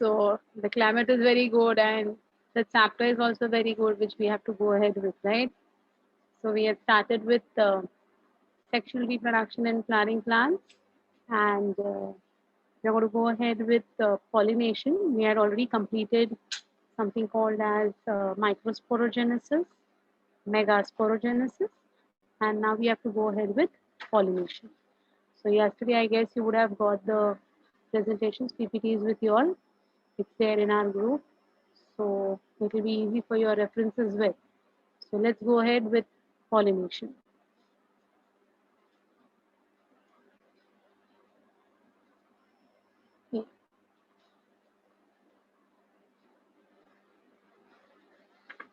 So the climate is very good and the chapter is also very good, which we have to go ahead with, right? So we have started with sexual reproduction and flowering plants, and we're going to go ahead with pollination. We had already completed something called as microsporogenesis, megasporogenesis, and now we have to go ahead with pollination. So yesterday, I guess you would have got the presentations, PPTs with you all. It's there in our group. So it will be easy for your reference as well. So let's go ahead with pollination. Okay.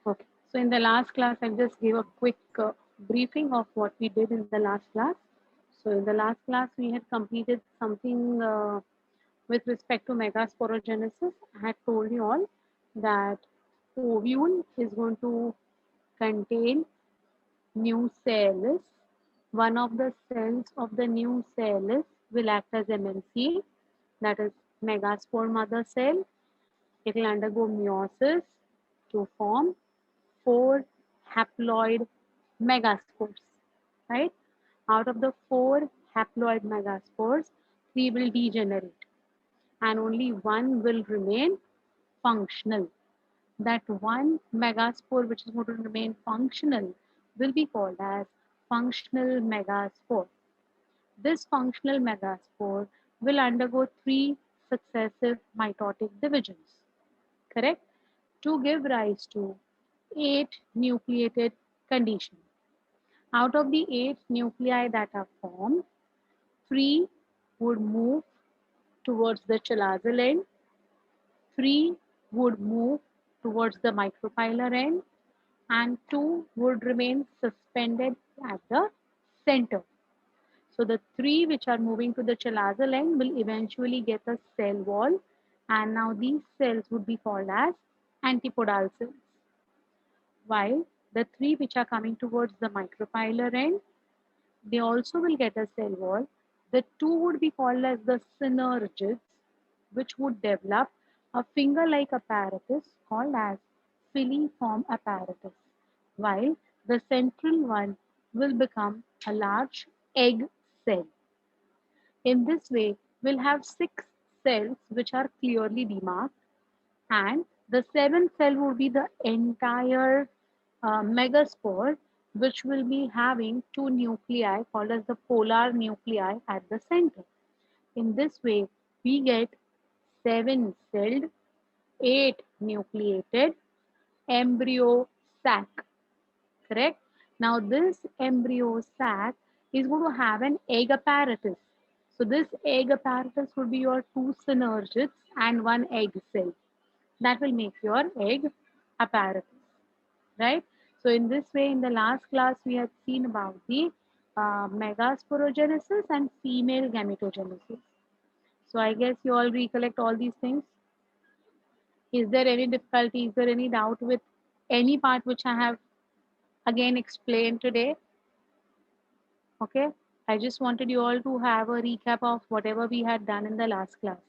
Okay. So in the last class, I just gave a quick briefing of what we did in the last class. So in the last class, we had completed something with respect to megasporogenesis. I had told you all that ovule is going to contain new cells. One of the cells of the new cell will act as MMC, that is megaspore mother cell. It will undergo meiosis to form 4 haploid megaspores, right? Out of the 4 haploid megaspores, 3 will degenerate and only 1 will remain functional. That one megaspore which is going to remain functional will be called as functional megaspore. This functional megaspore will undergo 3 successive mitotic divisions, correct? To give rise to 8 nucleated conditions. Out of the 8 nuclei that are formed, 3 would move towards the chalazal end, 3 would move towards the micropylar end, and 2 would remain suspended at the center. So the 3 which are moving to the chalazal end will eventually get a cell wall, and now these cells would be called as antipodal cells. While the 3 which are coming towards the micropylar end, they also will get a cell wall. The 2 would be called as the synergids, which would develop a finger-like apparatus called as filiform apparatus, while the central one will become a large egg cell. In this way, we'll have 6 cells which are clearly demarked, and the 7th cell would be the entire megaspore, which will be having 2 nuclei called as the polar nuclei at the center. In this way, we get 7 celled, 8 nucleated embryo sac, correct? Now this embryo sac is going to have an egg apparatus. So this egg apparatus would be your 2 synergids and 1 egg cell. That will make your egg apparatus, right? So in this way, in the last class, we had seen about the megasporogenesis and female gametogenesis. So I guess you all recollect all these things. Is there any difficulty? Is there any doubt with any part which I have again explained today? Okay. I just wanted you all to have a recap of whatever we had done in the last class.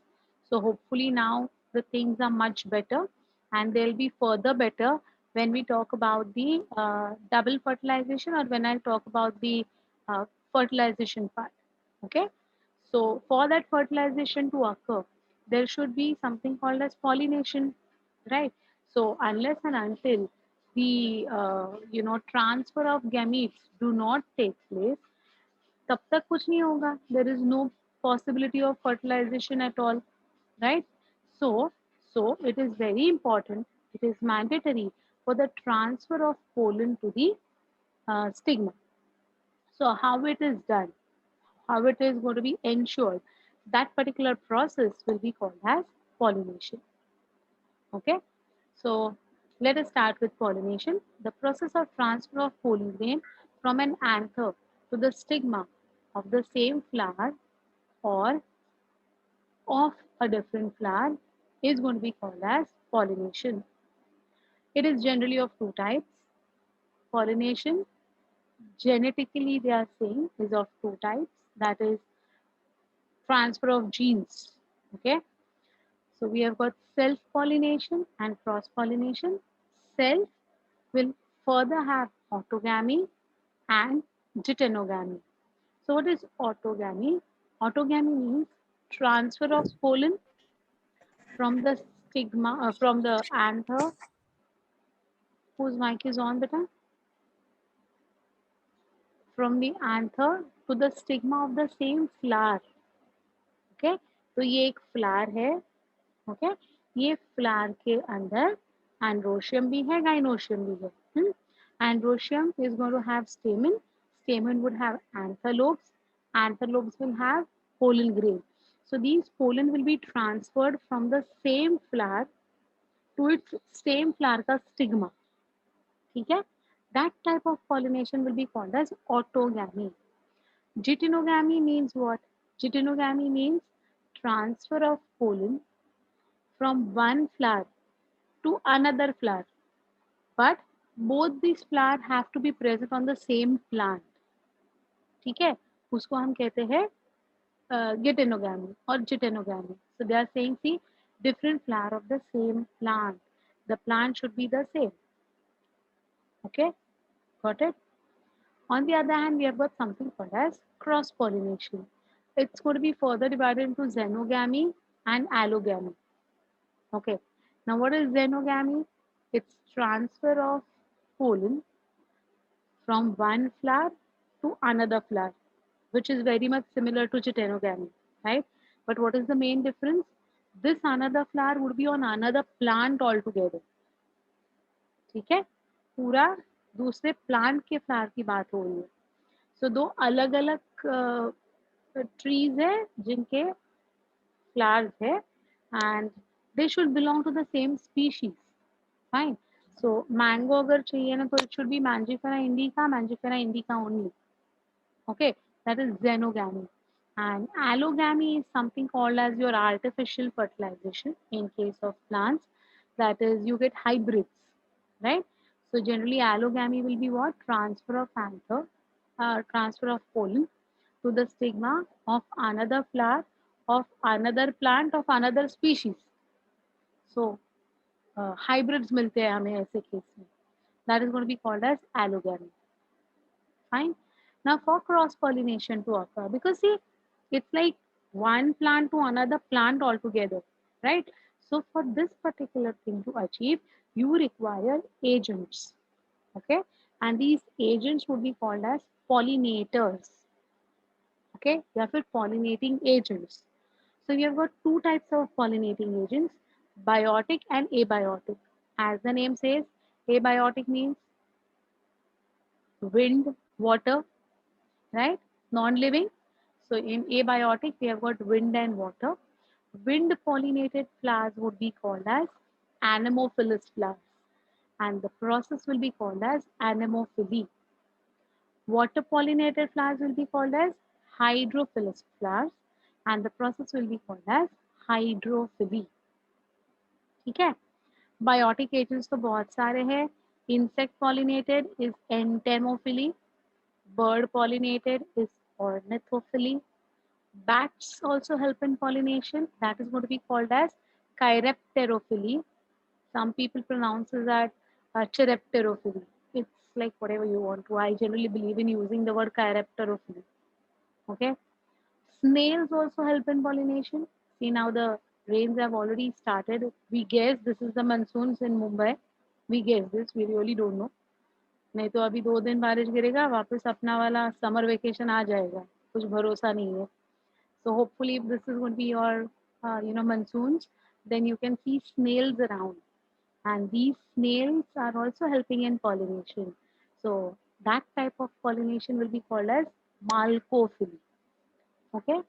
So hopefully now the things are much better, and they'll be further better when we talk about the double fertilization, or when I talk about the fertilization part. Okay. So for that fertilization to occur, there should be something called as pollination, right? So unless and until the transfer of gametes do not take place, तब तक कुछ नहीं होगा. There is no possibility of fertilization at all, right? So it is very important, it is mandatory for the transfer of pollen to the stigma. So how it is done, how it is going to be ensured, that particular process will be called as pollination. Okay, so let us start with pollination. The process of transfer of pollen grain from an anther to the stigma of the same flower or of a different flower is going to be called as pollination. It is generally of 2 types. Pollination, genetically they are saying, is of 2 types, that is transfer of genes. Okay, So we have got self-pollination and cross-pollination. Self will further have autogamy and deuterogamy. So what is autogamy? Autogamy means transfer of pollen from the stigma, from the anther. Whose mic is on, beta? From the anther to the stigma of the same flower. Okay, तो ये एक flower है. Okay, ये flower के अंदर androecium भी है, gynoecium भी है. Androecium is going to have stamen. Stamen would have antherlobes. Antherlobes will have pollen grain. So these pollen will be transferred from the same flower to its same flower का stigma. ठीक है? That type of pollination will be called as autogamy. Deuterogamy means what? Deuterogamy means transfer of pollen from one flower to another flower, but both these flowers have to be present on the same plant. ठीक है, उसको हम कहते हैं geitonogamy or deuterogamy. So they are saying, see, different flower of the same plant. The plant should be the same. Okay, got it? On the other hand, we have got something called as cross pollination. It's going to be further divided into xenogamy and allogamy. Okay, now what is xenogamy? It's transfer of pollen from one flower to another flower, which is very much similar to deuterogamy, right? But what is the main difference? This another flower would be on another plant altogether. ठीक है, पूरा दूसरे plant के flower की बात हो रही है. सो दो अलग अलग ट्रीज है जिनके फ्लावर्स है, and they should belong to the same species. Fine. So mango अगर चाहिए ना, तो it should be Mangifera indica only. Okay, that is xenogamy. And allogamy is something called as your artificial fertilization in case of plants. That is, you get hybrids, right? So generally, allogamy will be what? Transfer of anther, transfer of pollen to the stigma of another flower of another plant of another species. So hybrids मिलते हैं हमें ऐसे case में. That is going to be called as allogamy. Fine. Now for cross pollination to occur, because see, it's like one plant to another plant altogether, right? So for this particular thing to achieve, you require agents. Okay, and these agents would be called as pollinators. Okay, they are pollinating agents. So we have got two types of pollinating agents, biotic and abiotic. As the name says, abiotic means wind, water, right? Non-living. So in abiotic, we have got wind and water. Wind pollinated flowers would be called as anemophilous flowers, and the process will be called as anemophily. Water pollinated flowers will be called as hydrophilous flowers, and the process will be called as hydrophily. ठीक है? Biotic agents तो बहुत सारे हैं. Insect pollinated is entomophily. Bird pollinated is ornithophily. Bats also help in pollination. That is going to be called as chirapterophily. Some people pronounce it as chirapterophily. It's like whatever you want to. I generally believe in using the word chirapterophily. Okay. Snails also help in pollination. See, now the rains have already started. We guess this is the monsoons in Mumbai. We guess this. We really don't know. नहीं तो अभी 2 दिन बारिश गिरेगा, वापस अपना वाला summer vacation आ जाएगा. कुछ भरोसा नहीं है. So hopefully, if this is going to be your, monsoons, then you can see snails around, and these snails are also helping in pollination. So that type of pollination will be called as malcophily. Okay,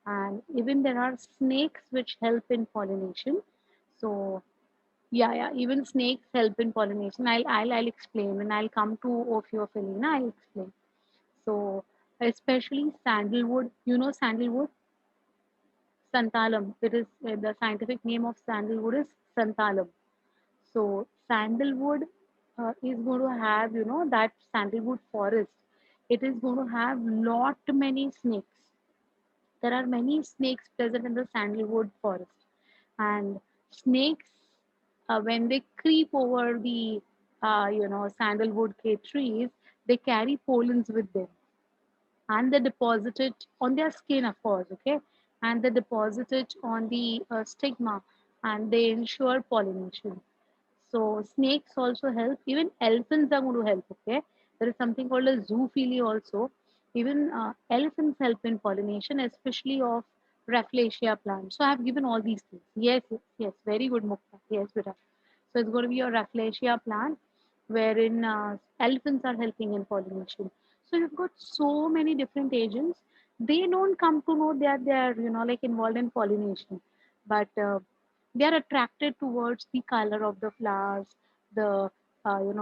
and even there are snakes which help in pollination. So yeah, even snakes help in pollination. I'll explain, and I'll come to Ophiophily. I'll explain. So especially sandalwood. You know sandalwood. Santalum. It is the scientific name of sandalwood is Santalum. So sandalwood is going to have, that sandalwood forest. It is going to have lot many snakes. There are many snakes present in the sandalwood forest. And snakes, when they creep over the sandalwood trees, they carry pollens with them, and they deposit it on their skin, of course, okay, and they deposit it on the stigma, and they ensure pollination. So snakes also help. Even elephants are going to help. Okay, there is something called a zoophilia also. Even elephants help in pollination, especially of Rafflesia plants. So I have given all these things. Yes, yes, yes. Very good, Mukta. Yes, beta. So it's going to be your Rafflesia plant, wherein elephants are helping in pollination. So you've got so many different agents. They don't come to know that they are like involved in pollination, but they are attracted towards the color of the flowers, the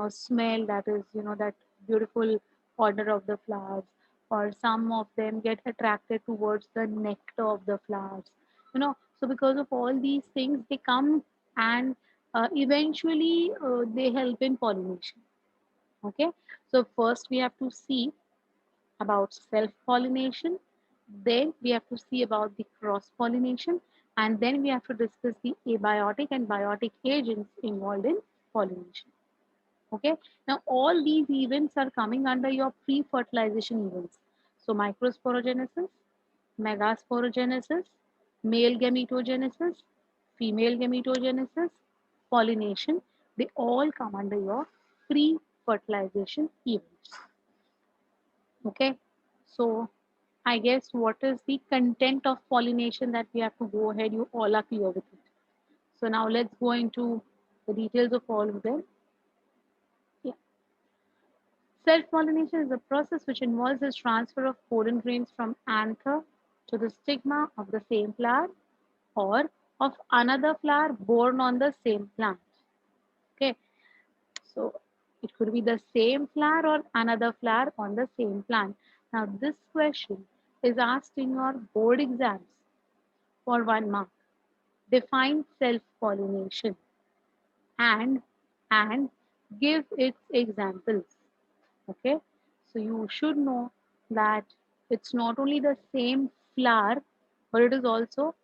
smell, that is that beautiful odor of the flowers, or some of them get attracted towards the nectar of the flowers. So because of all these things, they come, and eventually they help in pollination. Okay, so first we have to see about self pollination, then we have to see about the cross pollination, and then we have to discuss the abiotic and biotic agents involved in pollination. Okay, now all these events are coming under your pre fertilization events. So, microsporogenesis, megasporogenesis, male gametogenesis, female gametogenesis, pollination, they all come under your pre fertilization events. Okay, so I guess what is the content of pollination that we have to go ahead, you all are clear with it. So now let's go into the details of all of them. Yeah. Self-pollination is a process which involves the transfer of pollen grains from anther to the stigma of the same flower, or of another flower born on the same plant. Okay, so it could be the same flower or another flower on the same plant. Now this question is asked in your board exams for 1 mark. Define self-pollination and and give its examples. Okay, so you should know that it's not only the same flower, but it is also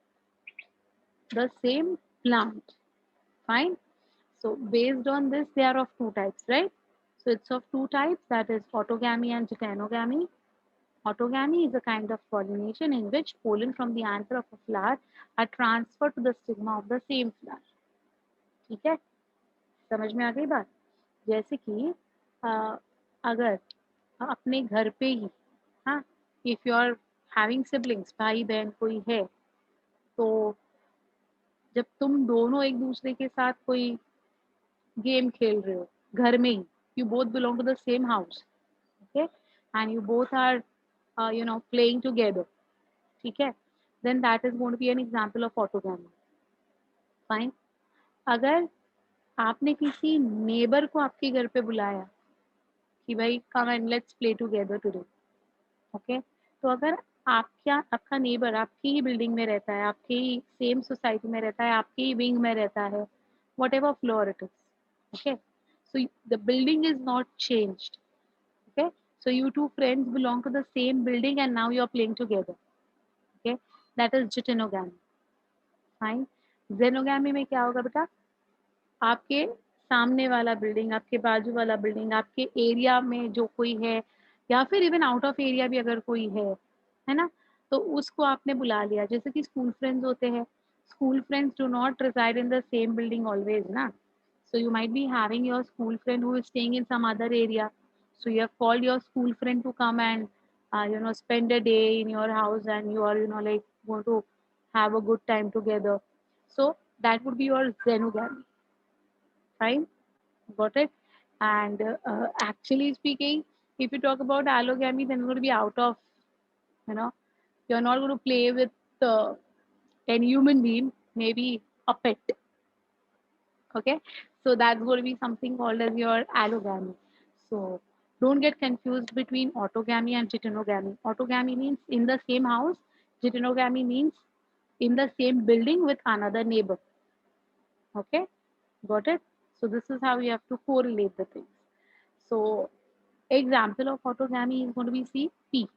the same plant. Fine. So based on this, they are of two types, right? So it's of two types, that is autogamy and geitonogamy. Autogamy is a kind of pollination in which pollen from the anther of a flower are transferred to the stigma of the same flower. ठीक है, समझ में आ गई बात? जैसे कि अगर अपने घर पे ही, हाँ, if you are having siblings, भाई बहन कोई है, तो जब तुम दोनों एक दूसरे के साथ कोई गेम खेल रहे हो घर में ही, you both belong to the same house, okay, and you both are playing together, ठीक है, then that is going to be an example of autogamy. Fine. अगर आपने किसी नेबर को आपके घर पे बुलाया कि भाई come and let's play together today, okay, तो अगर आपका नेबर आपकी ही बिल्डिंग में रहता है, आपके ही सेम सोसाइटी में रहता है, आपके ही विंग में रहता है, what ever floor it is, okay, so the building is not changed. Okay, so you two friends belong to the same building and now you are playing together. Okay, that is geitonogamy. Fine. Xenogamy में क्या होगा बेटा? आपके सामने वाला building, आपके बाजू वाला बिल्डिंग, आपके एरिया में जो कोई है, या फिर इवन आउट ऑफ एरिया भी अगर कोई है ना, तो उसको आपने बुला लिया. जैसे कि स्कूल फ्रेंड्स होते हैं, school friends do not reside in the same building always ना. So you might be having your school friend who is staying in some other area. So you have called your school friend to come and spend a day in your house, and you are like going to have a good time together. So that would be your xenogamy. Fine, got it. And actually speaking, if you talk about allogamy, then it's going to be out of, you know, you're not going to play with uh, an human being, maybe a pet. Okay, so that's going to be something called as your allogamy. So don't get confused between autogamy and geitonogamy. Autogamy means in the same house, geitonogamy means in the same building with another neighbor. Okay, got it. So this is how you have to correlate the things. So example of autogamy is going to be C, P.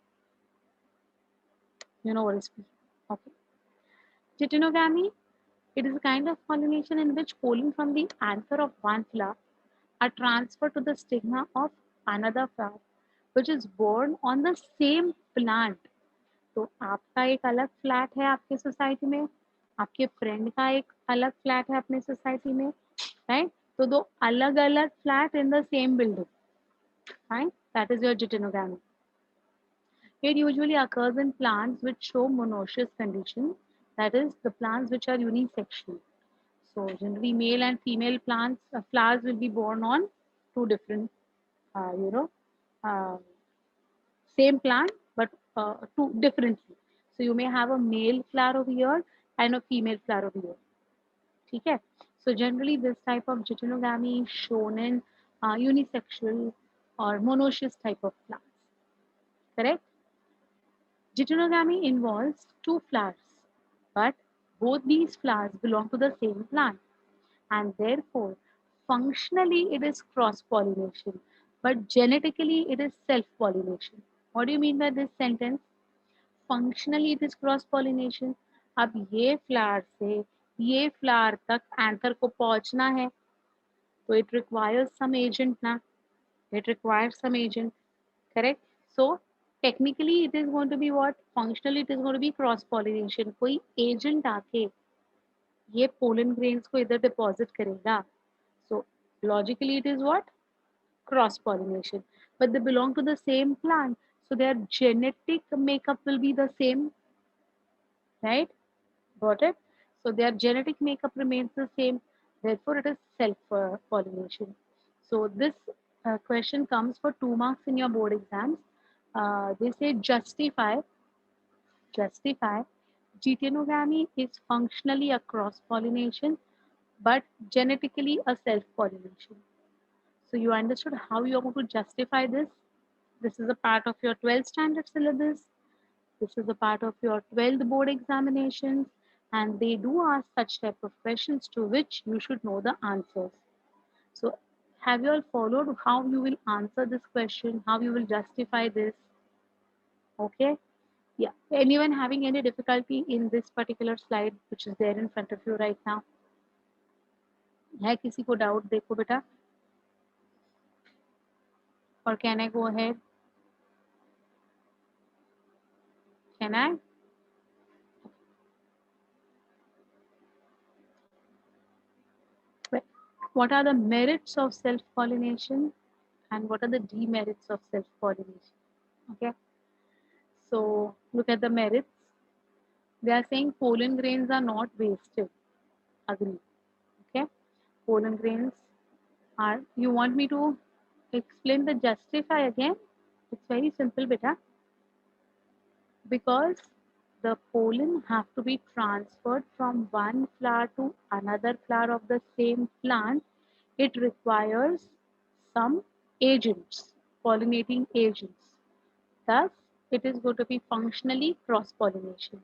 You know what is P? Okay. Geitonogamy, It is a kind of pollination in which pollen from the anther of one flower are transferred to the stigma of another flower, which is born on the same plant. तो आपका एक अलग flat है आपके society में, आपके friend का एक अलग फ्लैट है अपने सोसाइटी में, राइट? तो दो अलग अलग flat in the same building, right? That is your geitonogamy. It usually occurs in plants which show monoecious condition, that is, the plants which are unisexual. So generally, male and female plants flowers will be born on two different, uh, you know, uh, same plant but two differently. So you may have a male flower over here and a female flower over here. Okay. So generally, this type of geitonogamy is shown in unisexual or monoecious type of plants. Correct. Geitonogamy involves two flowers, but both these flowers belong to the same plant, and therefore, functionally, it is cross pollination, but genetically, it is self pollination. What do you mean by this sentence? Functionally, it is cross pollination. अब ये flower से ये flower तक anther को पहुंचना है, तो it requires some agent ना, it requires some agent. Correct. So technically it is going to be what, functionally it is going to be cross pollination. कोई agent आके ये pollen grains को इधर deposit करेगा. So logically it is what, cross pollination, but they belong to the same plant, so their genetic makeup will be the same, right? Got it? So their genetic makeup remains the same, therefore it is self pollination. So this question comes for 2 marks in your board exams. They say justify geitonogamy is functionally a cross pollination but genetically a self pollination. So you understood how you are going to justify this. This is a part of your 12th standard syllabus. This is a part of your 12th board examinations, and they do ask such type of questions to which you should know the answers. So have you all followed how you will answer this question, how you will justify this? Okay. Yeah. Anyone having any difficulty in this particular slide which is there in front of you right now? है किसी को doubt? देखो बेटा, or can I go ahead? Can I? What are the merits of self-pollination and what are the demerits of self-pollination? Okay. So look at the merits. They are saying pollen grains are not wasted. Agree. Okay. Pollen grains are, you want me to explain the justify again? It's very simple, beta. Because the pollen have to be transferred from one flower to another flower of the same plant, it requires some agents, pollinating agents. Thus, it is going to be functionally cross pollination.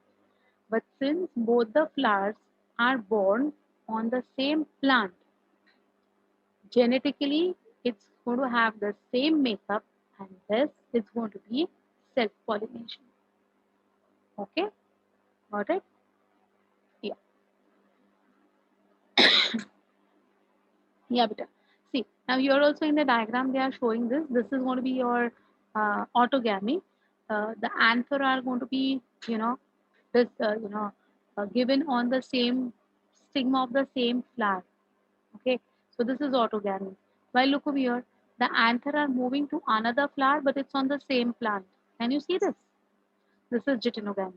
But since both the flowers are born on the same plant, genetically it's going to have the same makeup and thus it's going to be self pollination. Okay, got it? Yeah. Yeah, beta. See, now you're also in the diagram, they are showing this. This is going to be your autogamy. The anther are going to be, this, given on the same stigma of the same flower. Okay, so this is autogamy. While look over here, the anther are moving to another flower, but it's on the same plant. Can you see this? This is geitonogamy.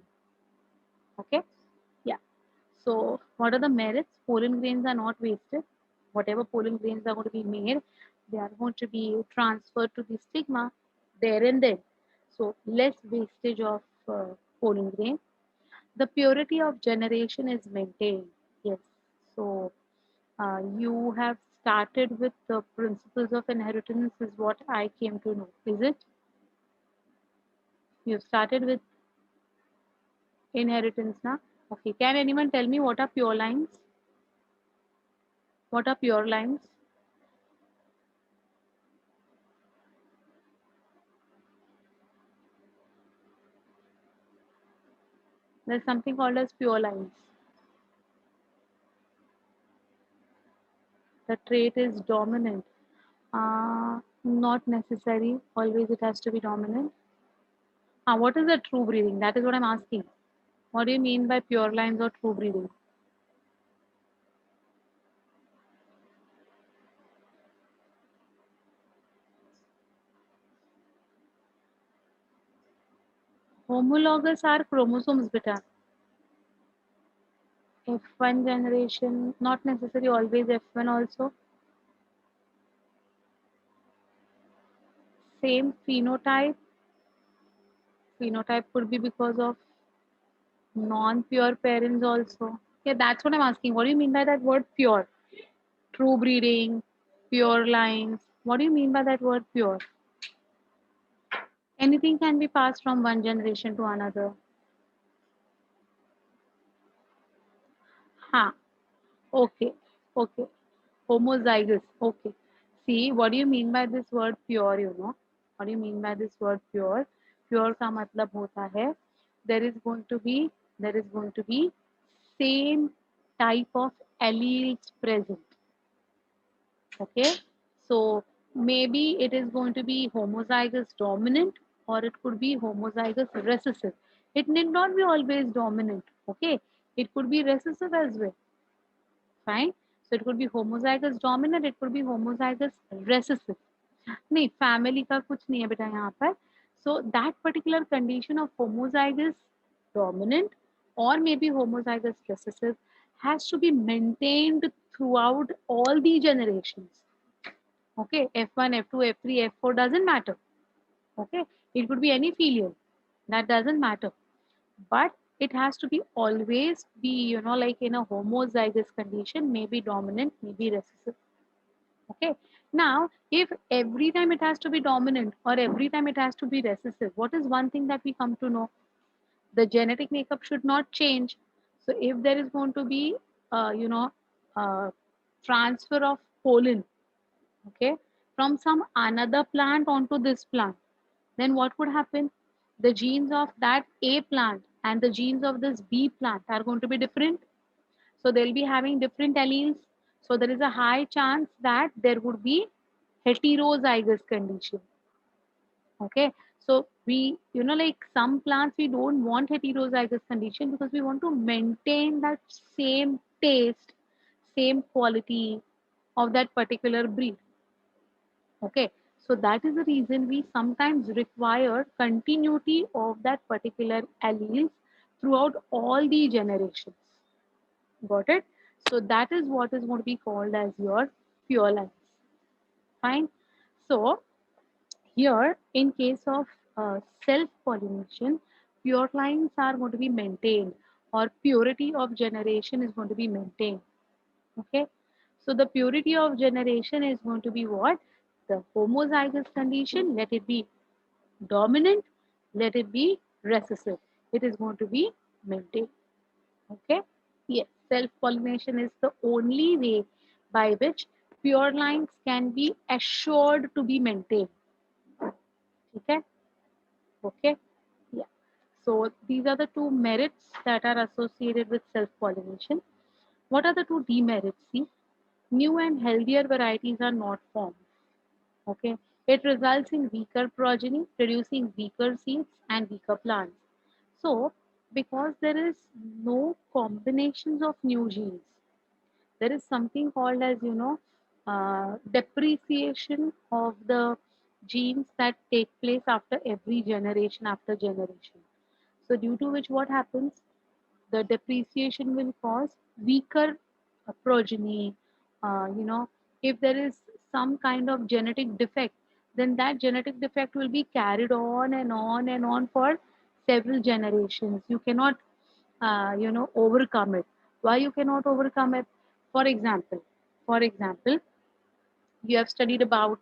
Okay, yeah. So what are the merits? Pollen grains are not wasted. Whatever pollen grains are going to be made, they are going to be transferred to the stigma there and then. So less wastage of pollen grain. The purity of generation is maintained. Yes. So you have started with the principles of inheritance is what I came to know. Is it? You started with inheritance now. Okay. Can anyone tell me what are pure lines? What are pure lines? There's something called as pure lines. The trait is dominant. Not necessary. Always it has to be dominant. What is the true breeding? That is what I'm asking. What do you mean by pure lines or true breeding? Homologous are chromosomes, beta. F1 generation, not necessarily always F1 also. Same phenotype. Phenotype could be because of non-pure parents also. Yeah, that's what I'm asking. What do you mean by that word pure? True breeding, pure lines. What do you mean by that word pure? Anything can be passed from one generation to another. Ha. Okay. Okay. Homozygous. Okay. See, what do you mean by this word pure, you know? What do you mean by this word pure? Pure का मतलब होता है there is going to be same type of alleles present. Okay. So maybe it is going to be homozygous dominant or it could be homozygous recessive. It need not be always dominant. Okay. It could be recessive as well. Fine. So it could be homozygous dominant, it could be homozygous recessive. नहीं family का कुछ नहीं है बेटा यहाँ पर. So that particular condition of homozygous dominant or maybe homozygous recessive has to be maintained throughout all the generations. Okay, F1, F2, F3, F4 doesn't matter. Okay, it could be any filial. That doesn't matter. But it has to be always be, you know, like in a homozygous condition, maybe dominant, maybe recessive. Okay. Now, if every time it has to be dominant or every time it has to be recessive, what is one thing that we come to know? The genetic makeup should not change. So if there is going to be, you know, uh, transfer of pollen, okay, from some another plant onto this plant, then what would happen? The genes of that A plant and the genes of this B plant are going to be different. So they'll be having different alleles. So there is a high chance that there would be heterozygous condition. Okay. So we, you know, like some plants, we don't want heterozygous condition because we want to maintain that same taste, same quality of that particular breed. Okay, so that is the reason we sometimes require continuity of that particular alleles throughout all the generations. Got it? So that is what is going to be called as your pure lines. Fine. So here, in case of self-pollination, pure lines are going to be maintained or purity of generation is going to be maintained. Okay. So the purity of generation is going to be what? The homozygous condition, let it be dominant, let it be recessive. It is going to be maintained. Okay. Yes, self-pollination is the only way by which pure lines can be assured to be maintained. Okay. Okay. Yeah. So these are the two merits that are associated with self-pollination. What are the two demerits? See, new and healthier varieties are not formed. Okay. It results in weaker progeny, producing weaker seeds and weaker plants. So, because there is no combinations of new genes, there is something called as, you know, depreciation of the genes that take place after every generation after generation. So, due to which what happens? The depreciation will cause weaker progeny. You know, if there is some kind of genetic defect, then that genetic defect will be carried on and on and on for several generations. You cannot, you know, overcome it. Why you cannot overcome it? For example, for example, you have studied about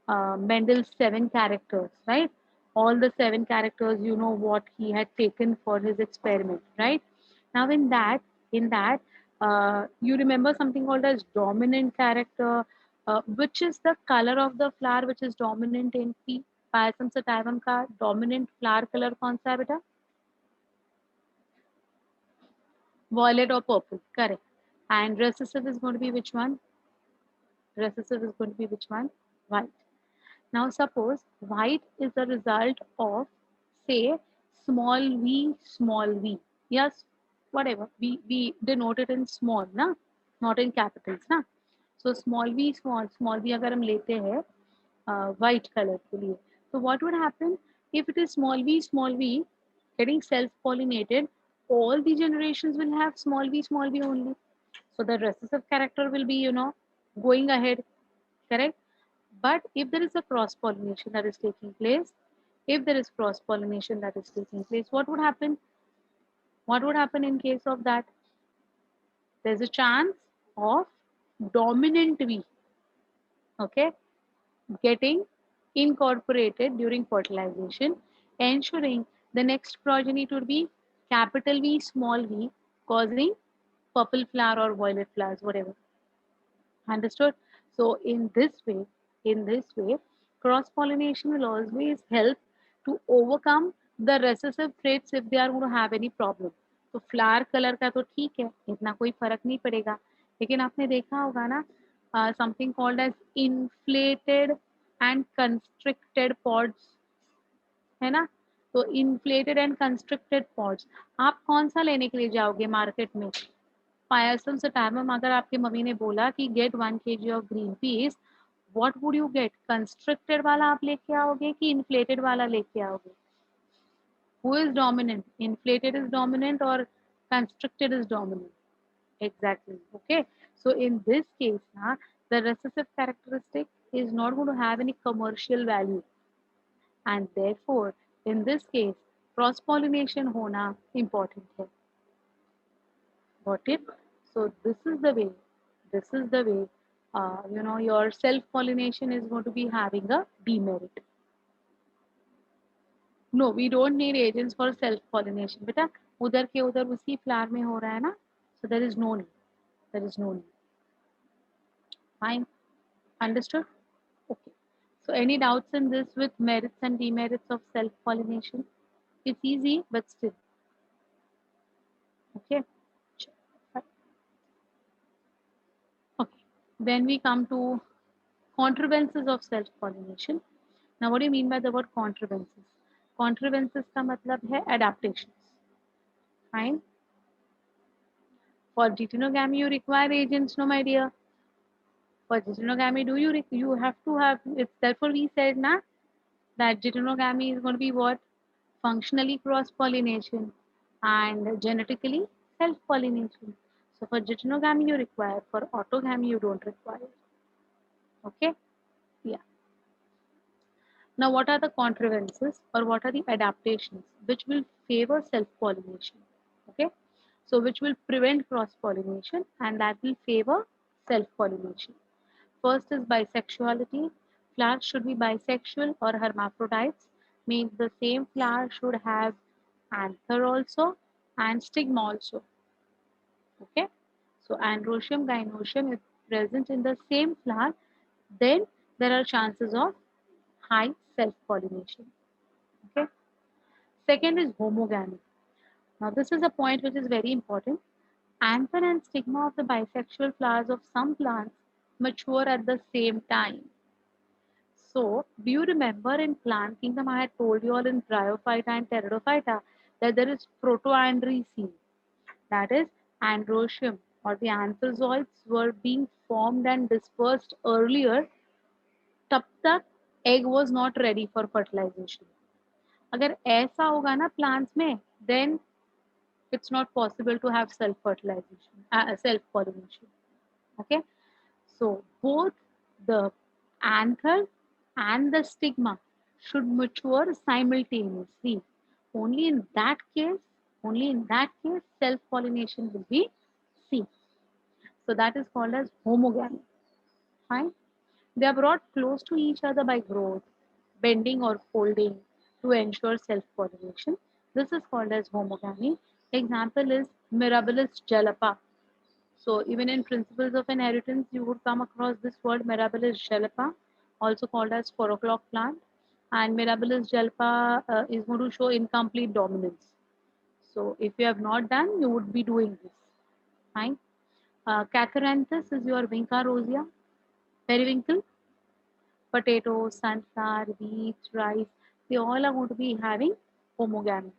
Mendel's seven characters, right? All the seven characters, you know what he had taken for his experiment, right? Now, in that, you remember something called as dominant character, which is the color of the flower which is dominant in P. Payasam sativum ka dominant flower color कौन सा है बेटा? Violet or purple, correct. And recessive is going to be which one? Recessive is going to be which one? White. Now suppose white is a result of, say, small v. Yes, whatever. We denote it in small, na? Not in capitals, na? So small v अगर हम लेते हैं white color के लिए, so what would happen if it is small v getting self pollinated? All the generations will have small v only. So the recessive character will be, going ahead, correct? But if there is a cross pollination that is taking place, if there is cross pollination that is taking place, what would happen? What would happen in case of that? There's a chance of dominant V, okay, getting incorporated during fertilization, ensuring the next progeny to be capital V, small v, causing purple flower or violet flowers, whatever. Understood? So in this way, cross pollination will always help to overcome the recessive traits if they are going to have any problem. तो flower colour का तो ठीक है, इतना कोई फर्क नहीं पड़ेगा, लेकिन आपने देखा होगा ना something called as inflated and constricted pods, है ना? तो इन्फ्लेटेड एंड कंस्ट्रिक्टेड पॉड्स आप कौन सा लेने के लिए जाओगे मार्केट में? पायसम सटारमम अगर आपके मम्मी ने बोला कि get 1 kg of green peas, what would you get? Constructed वाला आप लेके आओगे कि इन्फ्लेटेड वाला लेके आओगे? Who is dominant? Inflated is dominant और constructed is dominant? Exactly. Okay. So in this case, the recessive characteristic is not going to have any commercial value, and therefore, in this case, cross pollination होना important है. Got it? So this is the way. This is the way. Your self pollination is going to be having a demerit. No, we don't need agents for self pollination. बेटा उधर के उधर उसी flower में हो रहा है ना, so there is no need. There is no need. Fine. Understood? Okay. So any doubts in this with merits and demerits of self pollination? It's easy, but still. Okay. Okay. Then we come to contrivances of self pollination. Now, what do you mean by the word contrivances? Contrivances का मतलब है adaptations. Fine. For deuterogamy, you require agents, no, my dear. For deuterogamy, you have to have? It's therefore we said na that deuterogamy is going to be what? Functionally cross pollination and genetically self pollination. So for deuterogamy you require, for autogamy you don't require. Okay. Yeah. Now, what are the contrivances or what are the adaptations which will favor self-pollination? Okay, so which will prevent cross-pollination and that will favor self-pollination. First is bisexuality. Flowers should be bisexual or hermaphrodites, means the same flower should have anther also and stigma also. Okay, so androecium, gynoecium, if present in the same flower, then there are chances of high self-pollination. Okay. Second is homogamy. Now this is a point which is very important. Anther and stigma of the bisexual flowers of some plants mature at the same time. So do you remember in plant kingdom I had told you all in Bryophyta and Pteridophyta that there is protoandrocene, that is androecium or the antherzoids were being formed and dispersed earlier, तब तक egg was not ready for fertilization. अगर ऐसा होगा ना plants में, then it's not possible to have self fertilization, self pollination. Okay, so both the anther and the stigma should mature simultaneously. Only in that case, self pollination will be seen. So that is called as homogamy. Fine. They are brought close to each other by growth, bending or folding to ensure self-pollination. This is called as homogamy. Example is Mirabilis jalapa. So even in principles of inheritance, you would come across this word Mirabilis jalapa, also called as 4 o'clock plant. And Mirabilis jalapa is going to show incomplete dominance. So if you have not done, you would be doing this. Fine. Catharanthus is your Vinca rosea. Periwinkle, potato, sunflower, wheat, rice, they all are going to be having homogamy.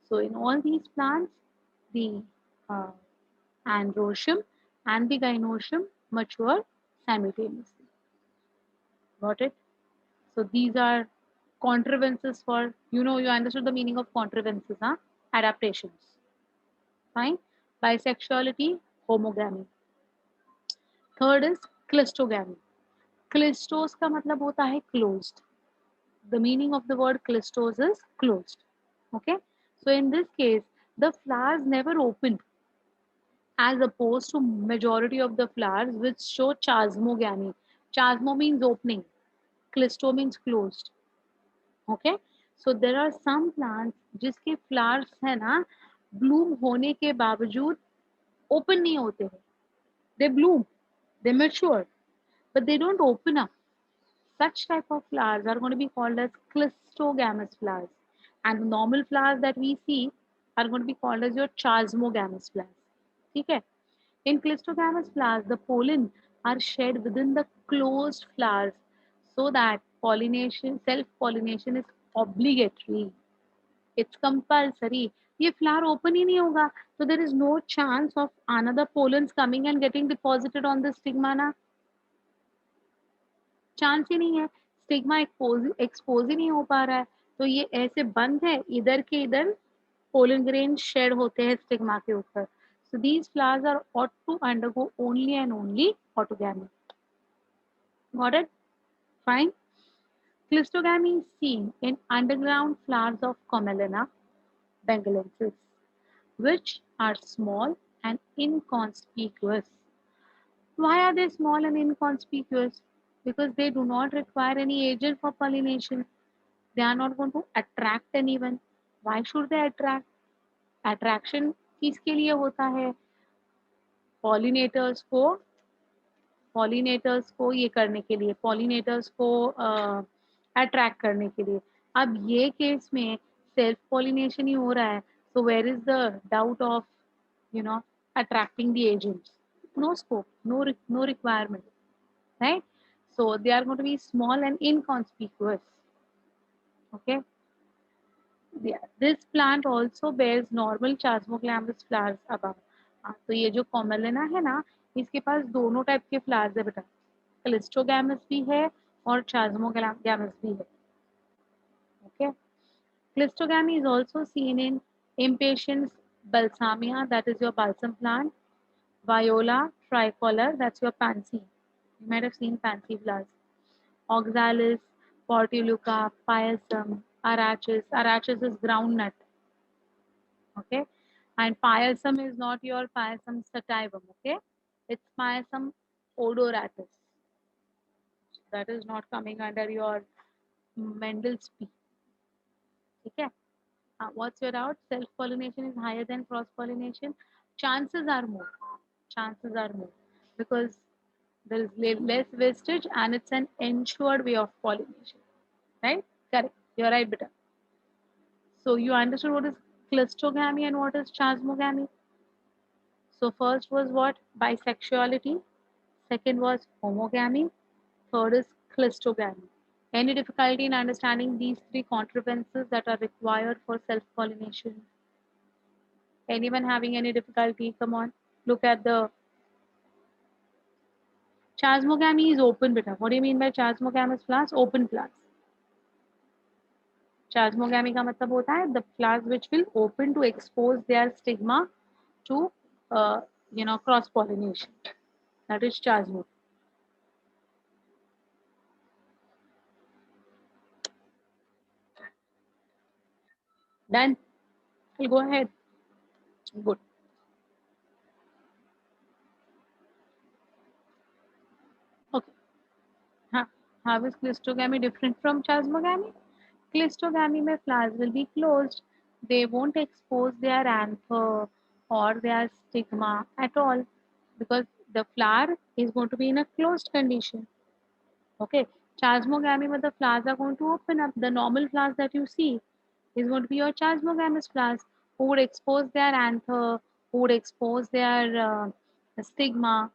So in all these plants, the uh, androecium and the gynoecium mature simultaneously. Got it? So these are contrivances for, you understood the meaning of contrivances, huh? Adaptations. Fine. Bisexuality, homogamy. Third is cleistogamy. Cleistos का मतलब होता है closed. The meaning of the word clistos is closed. Okay. So in this case, the flowers never open as opposed to majority of the flowers which show chasmogamy. Chasmo means opening. Clisto means closed. Okay. So there are some plants जिसके flowers है ना bloom होने के बावजूद open नहीं होते हैं. They bloom, they mature, but they don't open up. Such type of flowers are going to be called as clistogamous flowers. And the normal flowers that we see are going to be called as your chasmogamous flowers. Okay? In clistogamous flowers, the pollen are shed within the closed flowers so that pollination, self-pollination is obligatory. It's compulsory. ये flower open ही नहीं होगा, so there is no chance of another pollens coming and getting deposited on the stigma ना. Chance ही नहीं है. Stigma expose ही नहीं हो पा रहा है, तो ये ऐसे बंद है, इधर के इधर पोलन ग्रेन शेड होते हैं स्टिग्मा के ऊपर. So these flowers are ought to undergo only and only autogamy. Got it? Fine. Clistogamy is seen in underground flowers of Commelina bengalensis, which are small and inconspicuous. Why are they small and inconspicuous? Because they do not require any agent for pollination. They are not going to attract anyone. Why should they attract? Attraction किसके लिए होता है? Pollinators को ये करने के लिए, pollinators को अट्रैक्ट करने के लिए. अब ये केस में सेल्फ पॉलिनेशन ही हो रहा है, so where is the doubt of attracting the agents? No scope, no requirement, right? So they are going to be small and inconspicuous. Okay. Yeah, this plant also bears normal chasmoglamus flowers above. हाँ, तो ये जो Commelina है ना, इसके पास दोनों type के flowers है बेटा. क्लिस्टोगैमस भी है और chasmoglamus भी है. Okay. Clistogamy is also seen in Impatiens balsamia, that is your balsam plant. Viola tricolor, that's your pansy. You might have seen pansy flowers. Oxalis, Portulaca, Pyosum, Arachis. Arachis is groundnut. Okay. And Pyosum is not your Pyosum sativum. Okay. It's Pyosum odoratus. That is not coming under your Mendel's P. Okay. What's your doubt? Self pollination is higher than cross pollination. Chances are more. Chances are more because there is less wastage and it's an ensured way of pollination. Right? Correct. You're right, beta. So you understood what is clistogamy and what is chasmogamy. So first was what? Bisexuality. Second was homogamy. Third is clistogamy. Any difficulty in understanding these three contrivances that are required for self-pollination? Anyone having any difficulty? Come on. Look at the chasmogamy is open, beta. What do you mean by chasmogamous flowers? Open flowers. Chasmogamy का मतलब होता है the flowers which will open to expose their stigma to cross pollination. That is chasmo. Done. I'll go ahead. Good. Okay. How is clistogamy different from chasmogamy? Clistogamy में flowers will be closed. They won't expose their anther or their stigma at all because the flower is going to be in a closed condition. Okay. Chasmogamy में the flowers are going to open up. The normal flowers that you see is going to be your chasmogamous flowers who would expose their anther, who would expose their stigma,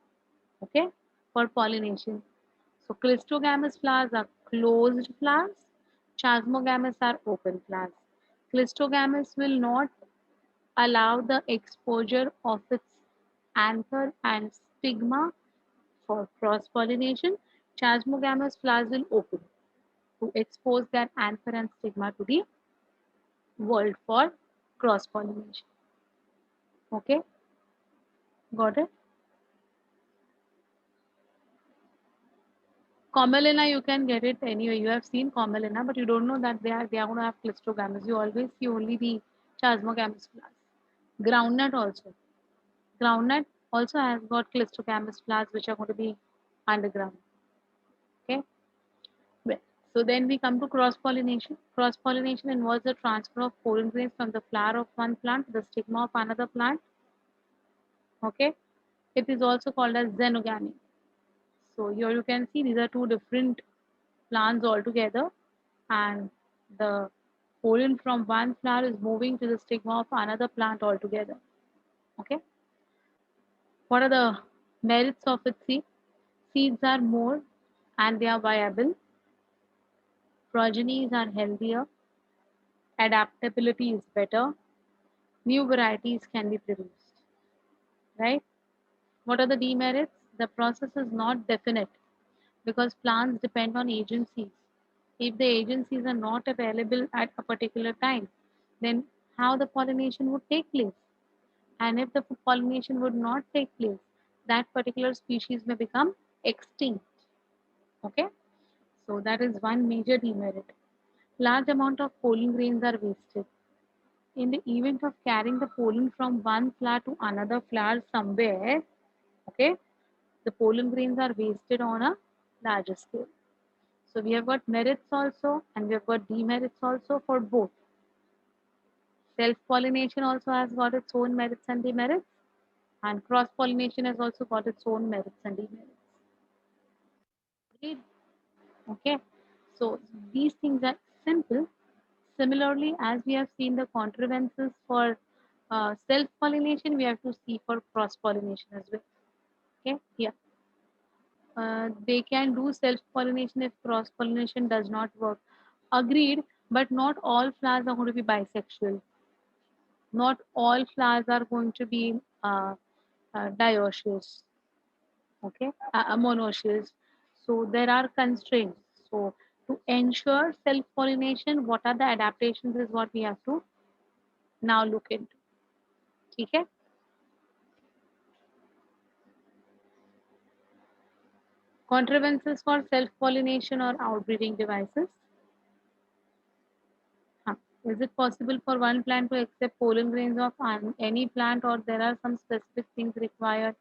okay, for pollination. So clistogamous flowers are closed flowers. Chasmogamous are open flowers. Clistogamous will not allow the exposure of its anther and stigma for cross-pollination. Chasmogamous flowers will open to expose their anther and stigma to the world for cross-pollination. Okay, got it? Commelina, you can get it anyway. You have seen Commelina, but you don't know that they are going to have clistogamous. You always see only the chasmogamous flowers. Groundnut also. Groundnut also has got clistogamous flowers which are going to be underground. Okay. Well, so then we come to cross pollination. Cross pollination involves the transfer of pollen grains from the flower of one plant to the stigma of another plant. Okay. It is also called as xenogamy. So here you can see these are two different plants altogether, and the pollen from one flower is moving to the stigma of another plant altogether. Okay. What are the merits of its seed? Seeds are more and they are viable. Progenies are healthier. Adaptability is better. New varieties can be produced. Right? What are the demerits? The process is not definite because plants depend on agencies. If the agencies are not available at a particular time, then how the pollination would take place? And if the pollination would not take place, that particular species may become extinct. Okay, so that is one major demerit. Large amount of pollen grains are wasted. In the event of carrying the pollen from one flower to another flower somewhere, okay, the pollen grains are wasted on a larger scale. So we have got merits also and we have got demerits also for both. Self-pollination also has got its own merits and demerits, and cross-pollination has also got its own merits and demerits. Agreed? Okay, so these things are simple. Similarly, as we have seen the contrivances for self-pollination, we have to see for cross-pollination as well. Okay, yeah. They can do self-pollination if cross-pollination does not work. Agreed, but not all flowers are going to be bisexual. Not all flowers are going to be dioecious, okay, monoecious. So there are constraints. So to ensure self-pollination, what are the adaptations is what we have to now look into. Okay. Contrivances for self-pollination or outbreeding devices. Huh. Is it possible for one plant to accept pollen grains of any plant, or there are some specific things required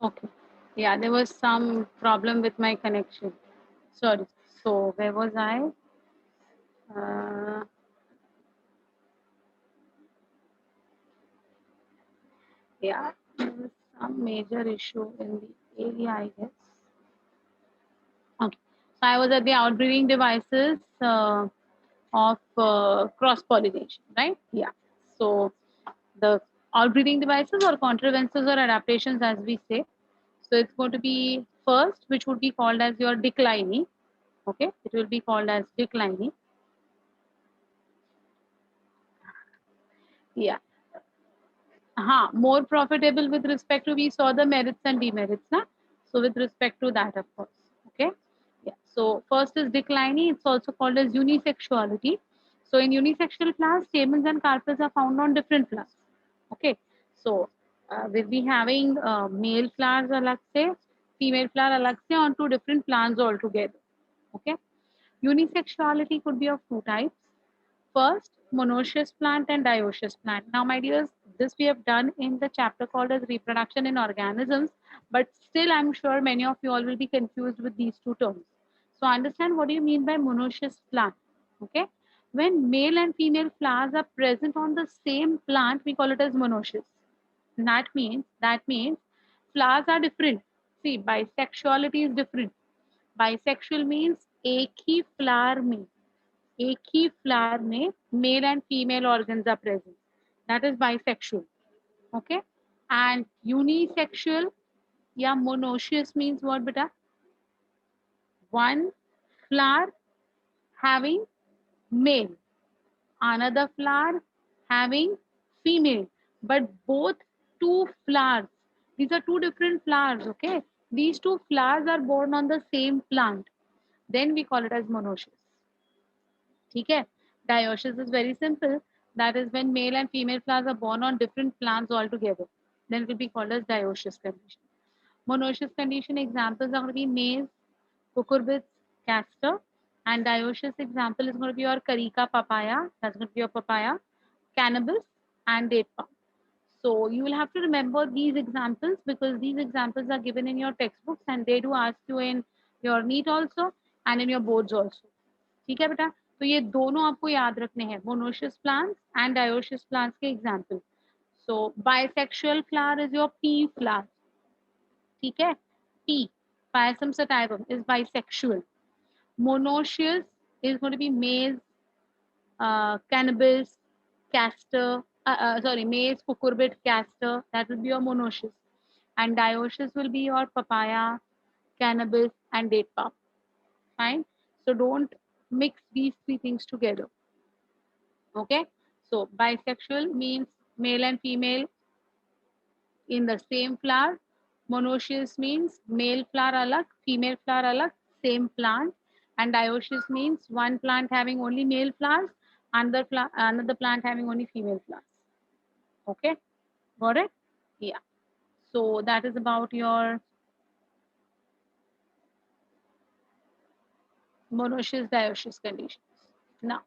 Okay. Yeah, there was some problem with my connection. Sorry. So where was I? Uh, yeah, there was some major issue in the area, I guess. Okay. So I was at the outbreeding devices of cross pollination, right? Yeah. So the outbreeding devices or contrivances or adaptations, as we say. So it's going to be first, which would be called as your declining. Okay, it will be called as declining. Yeah. More profitable with respect to, we saw the merits and demerits, na? So with respect to that, of course. Okay. Yeah. So first is declining. It's also called as unisexuality. So in unisexual plants, stamens and carpels are found on different flowers. Okay. So we'll be having male flowers alag se, female flower alag se on two different plants altogether. Okay. Unisexuality could be of two types. First, monoecious plant and dioecious plant. Now, my dears, this we have done in the chapter called as reproduction in organisms, but still I'm sure many of you all will be confused with these two terms. So understand what do you mean by monoecious plant, okay? When male and female flowers are present on the same plant, we call it as monoecious. That means flowers are different. See, bisexuality is different. Bisexual means एक ही flower में एक ही flower में male and female organs are present that is bisexual okay and unisexual या monoecious means what बेटा one flower having male another flower having female but both two flowers these are two different flowers okay these two flowers are born on the same plant then we call it as monoecious ठीक है dioecious is very simple that is when male and female flowers are born on different plants altogether then it will be called as dioecious condition monoecious condition examples are going to be maize cucurbits castor and dioecious example is going to be your carica papaya that's going to be your papaya cannabis and date palm so you will have to remember these examples because these examples are given in your textbooks and they do ask you in your NEET also and in your boards also ठीक है बेटा तो ये दोनों आपको याद रखने हैं monoecious plants and dioecious plants के example so bisexual flower is your pea flower ठीक है pea Payasam sativum is bisexual monoecious is going to be maize cannabis castor sorry maize cucurbit castor that will be your monoecious and dioecious will be your papaya cannabis and date palm fine so don't mix these three things together okay so bisexual means male and female in the same flower monoecious means male flower alag female flower alag same plant and dioecious means one plant having only male flowers another plant having only female flowers okay got it yeah so that is about your monoecious, dioecious conditions. Now,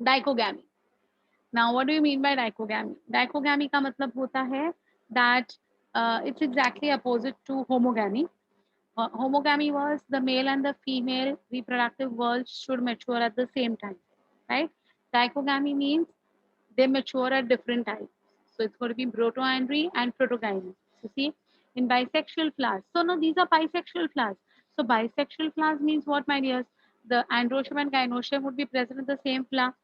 dichogamy. Now, what do you mean by dichogamy? Dichogamy का मतलब होता है that it's exactly opposite to homogamy. Homogamy was the male and the female reproductive worlds should mature at the same time, right? Dichogamy means they mature at different times. So it's going to be protoandry and protogyny. So see, in bisexual flowers. So no, these are bisexual flowers. So bisexual flowers means what, my dears? The androecium and gynoecium would be present in the same flower,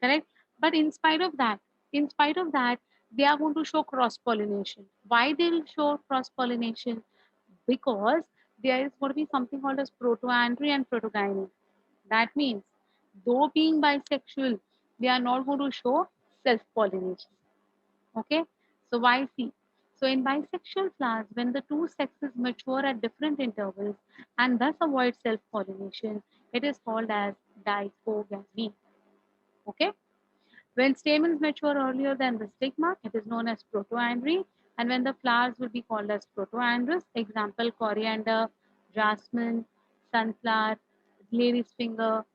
correct? But in spite of that, they are going to show cross pollination. Why they will show cross pollination? Because there is going to be something called as protoandry and protogyny. That means, though being bisexual, they are not going to show self pollination. Okay, so why see? So in bisexual flowers, when the two sexes mature at different intervals and thus avoid self pollination, it is called as dichogamy. Okay. When stamens mature earlier than the stigma, it is known as protoandry. And when the flowers will be called as protoandrous, example coriander, jasmine, sunflower, lady's finger,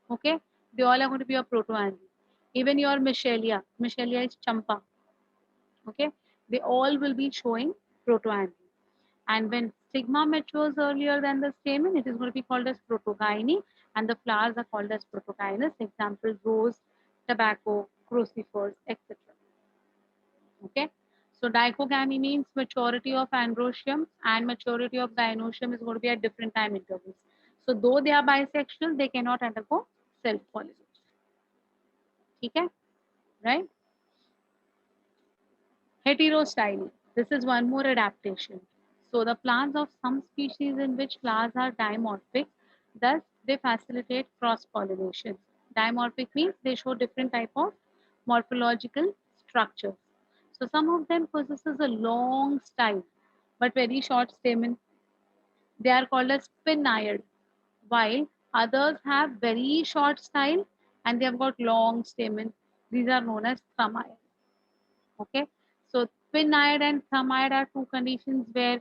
okay? They all are going to be a protoandry. Even your Michelia is champa, okay? They all will be showing protoandry. And when stigma matures earlier than the stamen, it is going to be called as protogyny, and the flowers are called as protogynous. Example, rose, tobacco, crucifers, etc. Okay. So dichogamy means maturity of androecium and maturity of gynoecium is going to be at different time intervals. So though they are bisexual, they cannot undergo self-pollination. Okay, right? Heterostyly. This is one more adaptation. So the plants of some species in which flowers are dimorphic, thus they facilitate cross-pollination. Dimorphic means they show different type of morphological structures. So some of them possesses a long style but very short stamen. They are called as pinnaed, while others have very short style and they have got long stamen. These are known as thrummide. Okay, so pinnaed and thrummide are two conditions where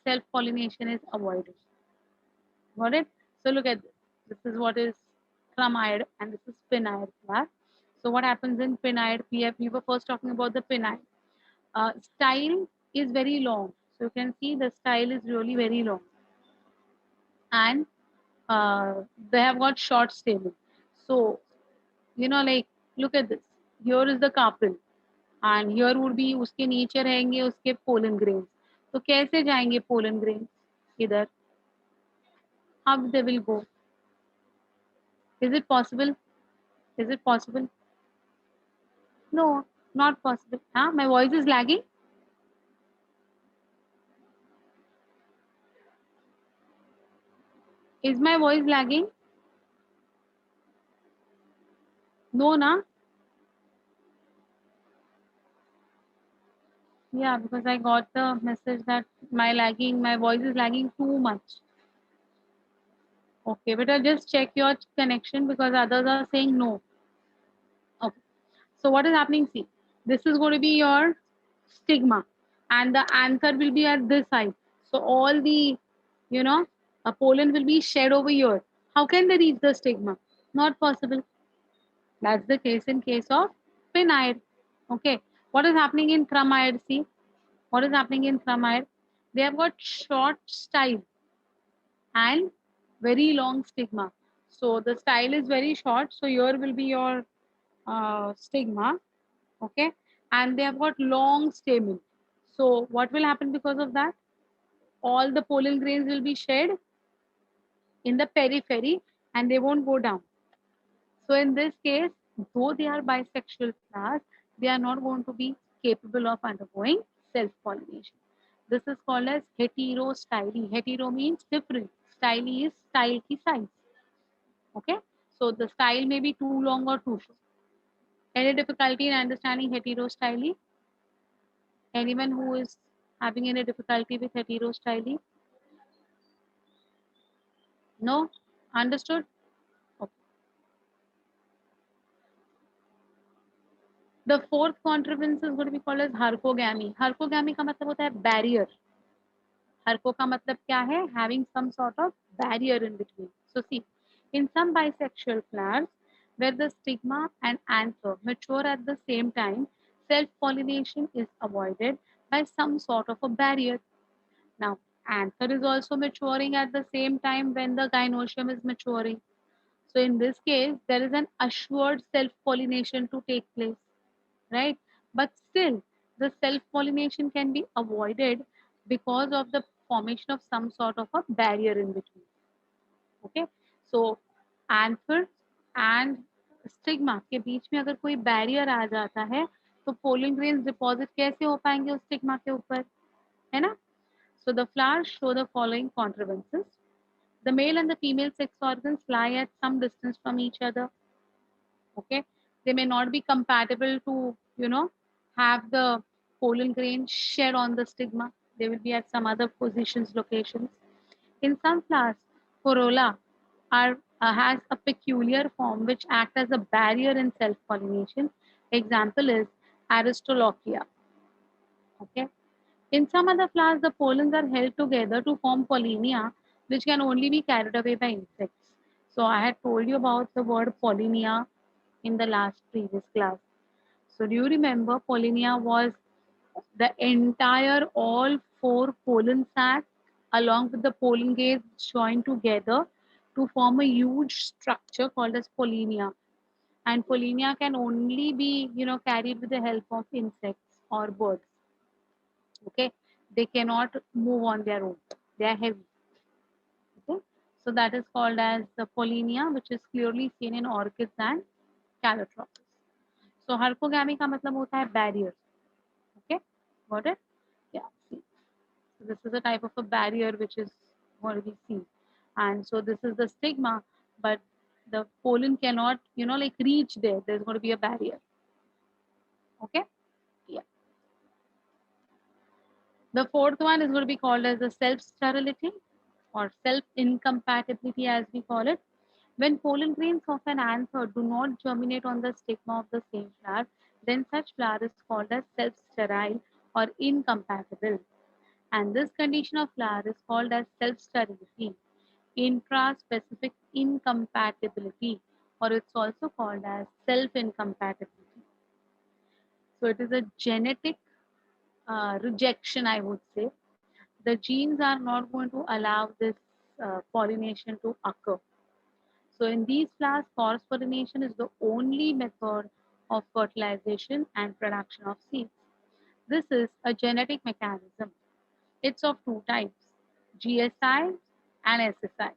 self-pollination is avoided. Got it? So look at this. This is what is thrummide and this is pinnaed flower. So what happens in pinnaed? We were first talking about the pinnaed. Style is very long. So you can see the style is really very long. And they have got short stamen. So, like, look at this. Here is the carpel. And here would be उसके नीचे रहेंगे उसके pollen grains. तो कैसे जाएंगे pollen grains इधर? How they will go? Is it possible? Is it possible? No, not possible. Huh? My voice is lagging. Is my voice lagging? No, na? Yeah, because I got the message that my voice is lagging too much. Okay, but I'll just check your connection because others are saying no. Okay. So what is happening? See, this is going to be your stigma and the anther will be at this side. So all the, pollen will be shed over here. How can they reach the stigma? Not possible. That's the case in case of pinnaid. Okay. What is happening in thrummide? See, what is happening in thrummide? They have got short style and very long stigma. So the style is very short. So here will be your stigma, okay, and they have got long stamen. So what will happen because of that? All the pollen grains will be shed in the periphery and they won't go down. So in this case, though they are bisexual flowers, they are not going to be capable of undergoing self-pollination. This is called as heterostyly. Hetero means different. Styly is style ki size. Okay, so the style may be too long or too short. Any difficulty in understanding heterostyly? Anyone who is having any difficulty with heterostyly? No? Understood? Okay. The fourth contrivance is going to be called as hercogamy. Hercogamy का मतलब होता है barrier. Herco का मतलब क्या है? Having some sort of barrier in between. So see, in some bisexual flowers, where the stigma and anther mature at the same time, self-pollination is avoided by some sort of a barrier. Now, anther is also maturing at the same time when the gynoecium is maturing. So in this case, there is an assured self-pollination to take place, right? But still, the self-pollination can be avoided because of the formation of some sort of a barrier in between. Okay, so anther and stigma के बीच में अगर कोई barrier आ जाता है तो pollen grains deposit कैसे हो पाएंगे उस स्टिग्मा के ऊपर, है ना? So the flowers show the following contrivances. The male and the female sex organs lie at some distance from each other. Okay, they may not be compatible to, have the pollen grain shed on the stigma. They will be at some other positions, locations. In some flowers, corolla has a peculiar form which acts as a barrier in self-pollination. Example is Aristolochia. Okay. In some other flowers, the pollens are held together to form pollinia, which can only be carried away by insects. So I had told you about the word pollinia in the last previous class. So do you remember pollinia was the entire all four pollen sacs along with the pollen grains joined together to form a huge structure called as pollinia. And pollinia can only be, carried with the help of insects or birds. Okay, they cannot move on their own. They are heavy. Okay, so that is called as the pollinia, which is clearly seen in orchids and calotropis. So harpogamy का मतलब होता है barrier. Okay, got it? Yeah. See. So this is a type of a barrier which is what we see. And so this is the stigma, but the pollen cannot, like reach there. There's going to be a barrier. Okay? Yeah. The fourth one is going to be called as the self-sterility or self-incompatibility as we call it. When pollen grains of an anther do not germinate on the stigma of the same flower, then such flower is called as self-sterile or incompatible. And this condition of flower is called as self-sterility, intraspecific incompatibility, or it's also called as self-incompatibility. So it is a genetic rejection, I would say. The genes are not going to allow this pollination to occur. So in these flowers, cross pollination is the only method of fertilization and production of seeds. This is a genetic mechanism. It's of two types, GSI and SSI.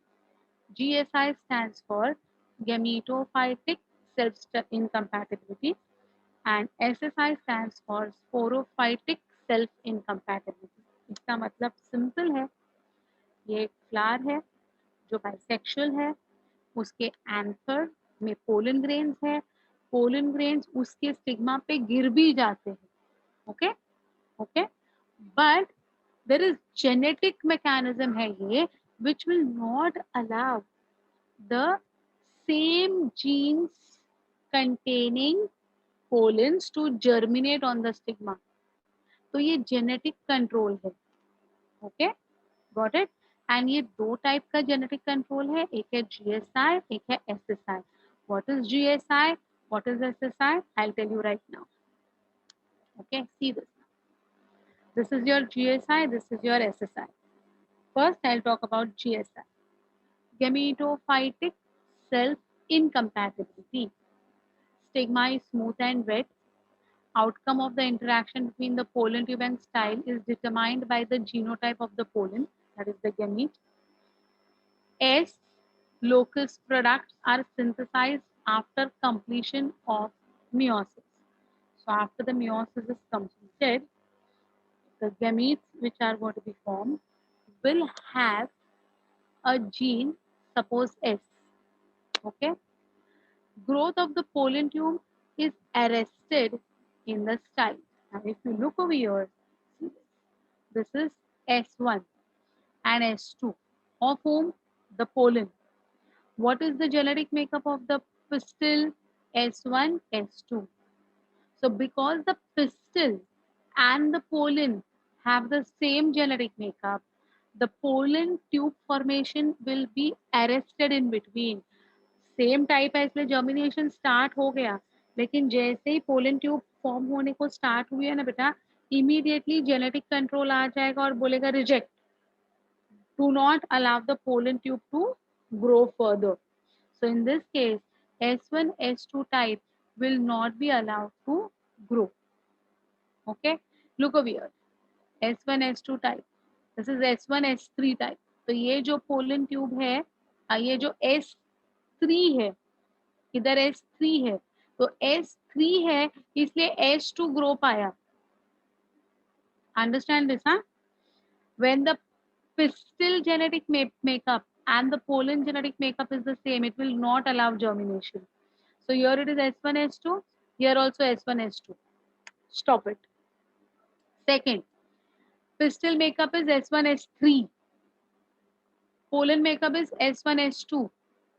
GSI stands for gametophytic self-incompatibility and SSI stands for sporophytic self-incompatibility. इसका मतलब simple है, ये एक flower है जो bisexual है, उसके anther में पोलन ग्रेन्स है, पोलन ग्रेन्स उसके स्टिग्मा पे गिर भी जाते हैं. Okay okay, but there is genetic mechanism है ये which will not allow the same genes containing pollens to germinate on the stigma. तो ये जेनेटिक कंट्रोल है. Okay, got it? एंड ये दो टाइप का जेनेटिक कंट्रोल है, एक है GSI, एक है SSI. What is GSI, what is SSI? I will tell you right now. Okay, see this. This is your GSI, this is your SSI. First, I'll talk about GSI. Gametophytic self-incompatibility. Stigma is smooth and wet. Outcome of the interaction between the pollen tube and style is determined by the genotype of the pollen, that is the gamete. S locus products are synthesized after completion of meiosis. So after the meiosis is completed, the gametes which are going to be formed will have a gene, suppose S. Okay. Growth of the pollen tube is arrested in the style. Now if you look over here, see this is S1 and S2 of whom the pollen. What is the genetic makeup of the pistil? S1, S2. So because the pistil and the pollen have the same genetic makeup, the pollen tube formation will be arrested in between. Same type है, इसमें germination start हो गया, लेकिन जैसे ही pollen tube form होने को start हुई है ना बेटा, इमीडिएटली जेनेटिक कंट्रोल आ जाएगा और बोलेगा reject, do not allow the pollen tube to grow further. So in this case, S1, S2 type will not be allowed to grow. Okay, look over here. S1, S2 type. This is S1, S3 type. तो ये जो pollen tube है, ये जो S3 है, इधर S3 है, तो S3 है इसलिए S2 ग्रो पाया. Understand this, huh? When the pistil genetic makeup and the pollen genetic makeup is the same, it will not allow germination. So here it is S1, S2, here also S1, S2. Stop it. Second, pistil makeup is S1, S3. Pollen makeup is S1, S2.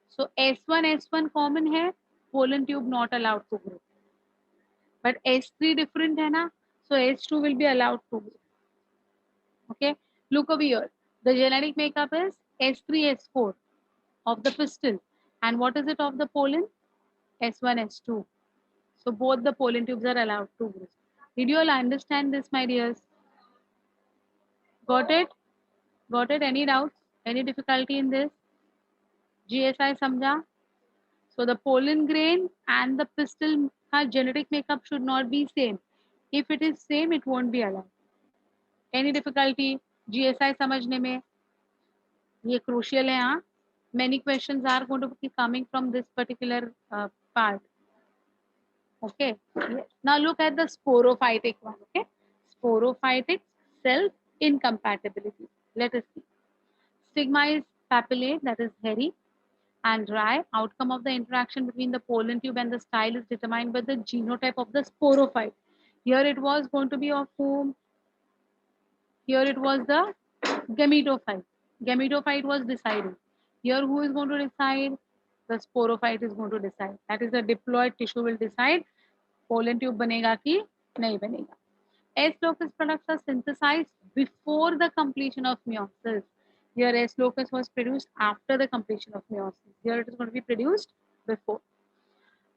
So S1, S1 common hai, pollen tube not allowed to grow. But S3 different hai na, so S2 will be allowed to grow. Okay, look over here. The genetic makeup is S3, S4 of the pistil. And what is it of the pollen? S1, S2. So both the pollen tubes are allowed to grow. Did you all understand this, my dears? Got it? Got it? Any doubts? Any difficulty in this? GSI samjha? So the pollen grain and the pistil genetic makeup should not be same. If it is same, it won't be allowed. Any difficulty? GSI समझने में ये crucial है हाँ. Many questions are going to be coming from this particular part. Okay. Yes. Now look at the sporophytic one. Okay. Sporophytic self incompatibility. Let us see. Stigma is papillate, that is hairy and dry. Outcome of the interaction between the pollen tube and the style is determined by the genotype of the sporophyte. Here it was going to be of whom? Here it was the gametophyte. Gametophyte was deciding. Here who is going to decide? The sporophyte is going to decide. That is the diploid tissue will decide pollen tube banega ki nahi banega. S. locus products are synthesized before the completion of meiosis. Here S. locus was produced after the completion of meiosis. Here it is going to be produced before.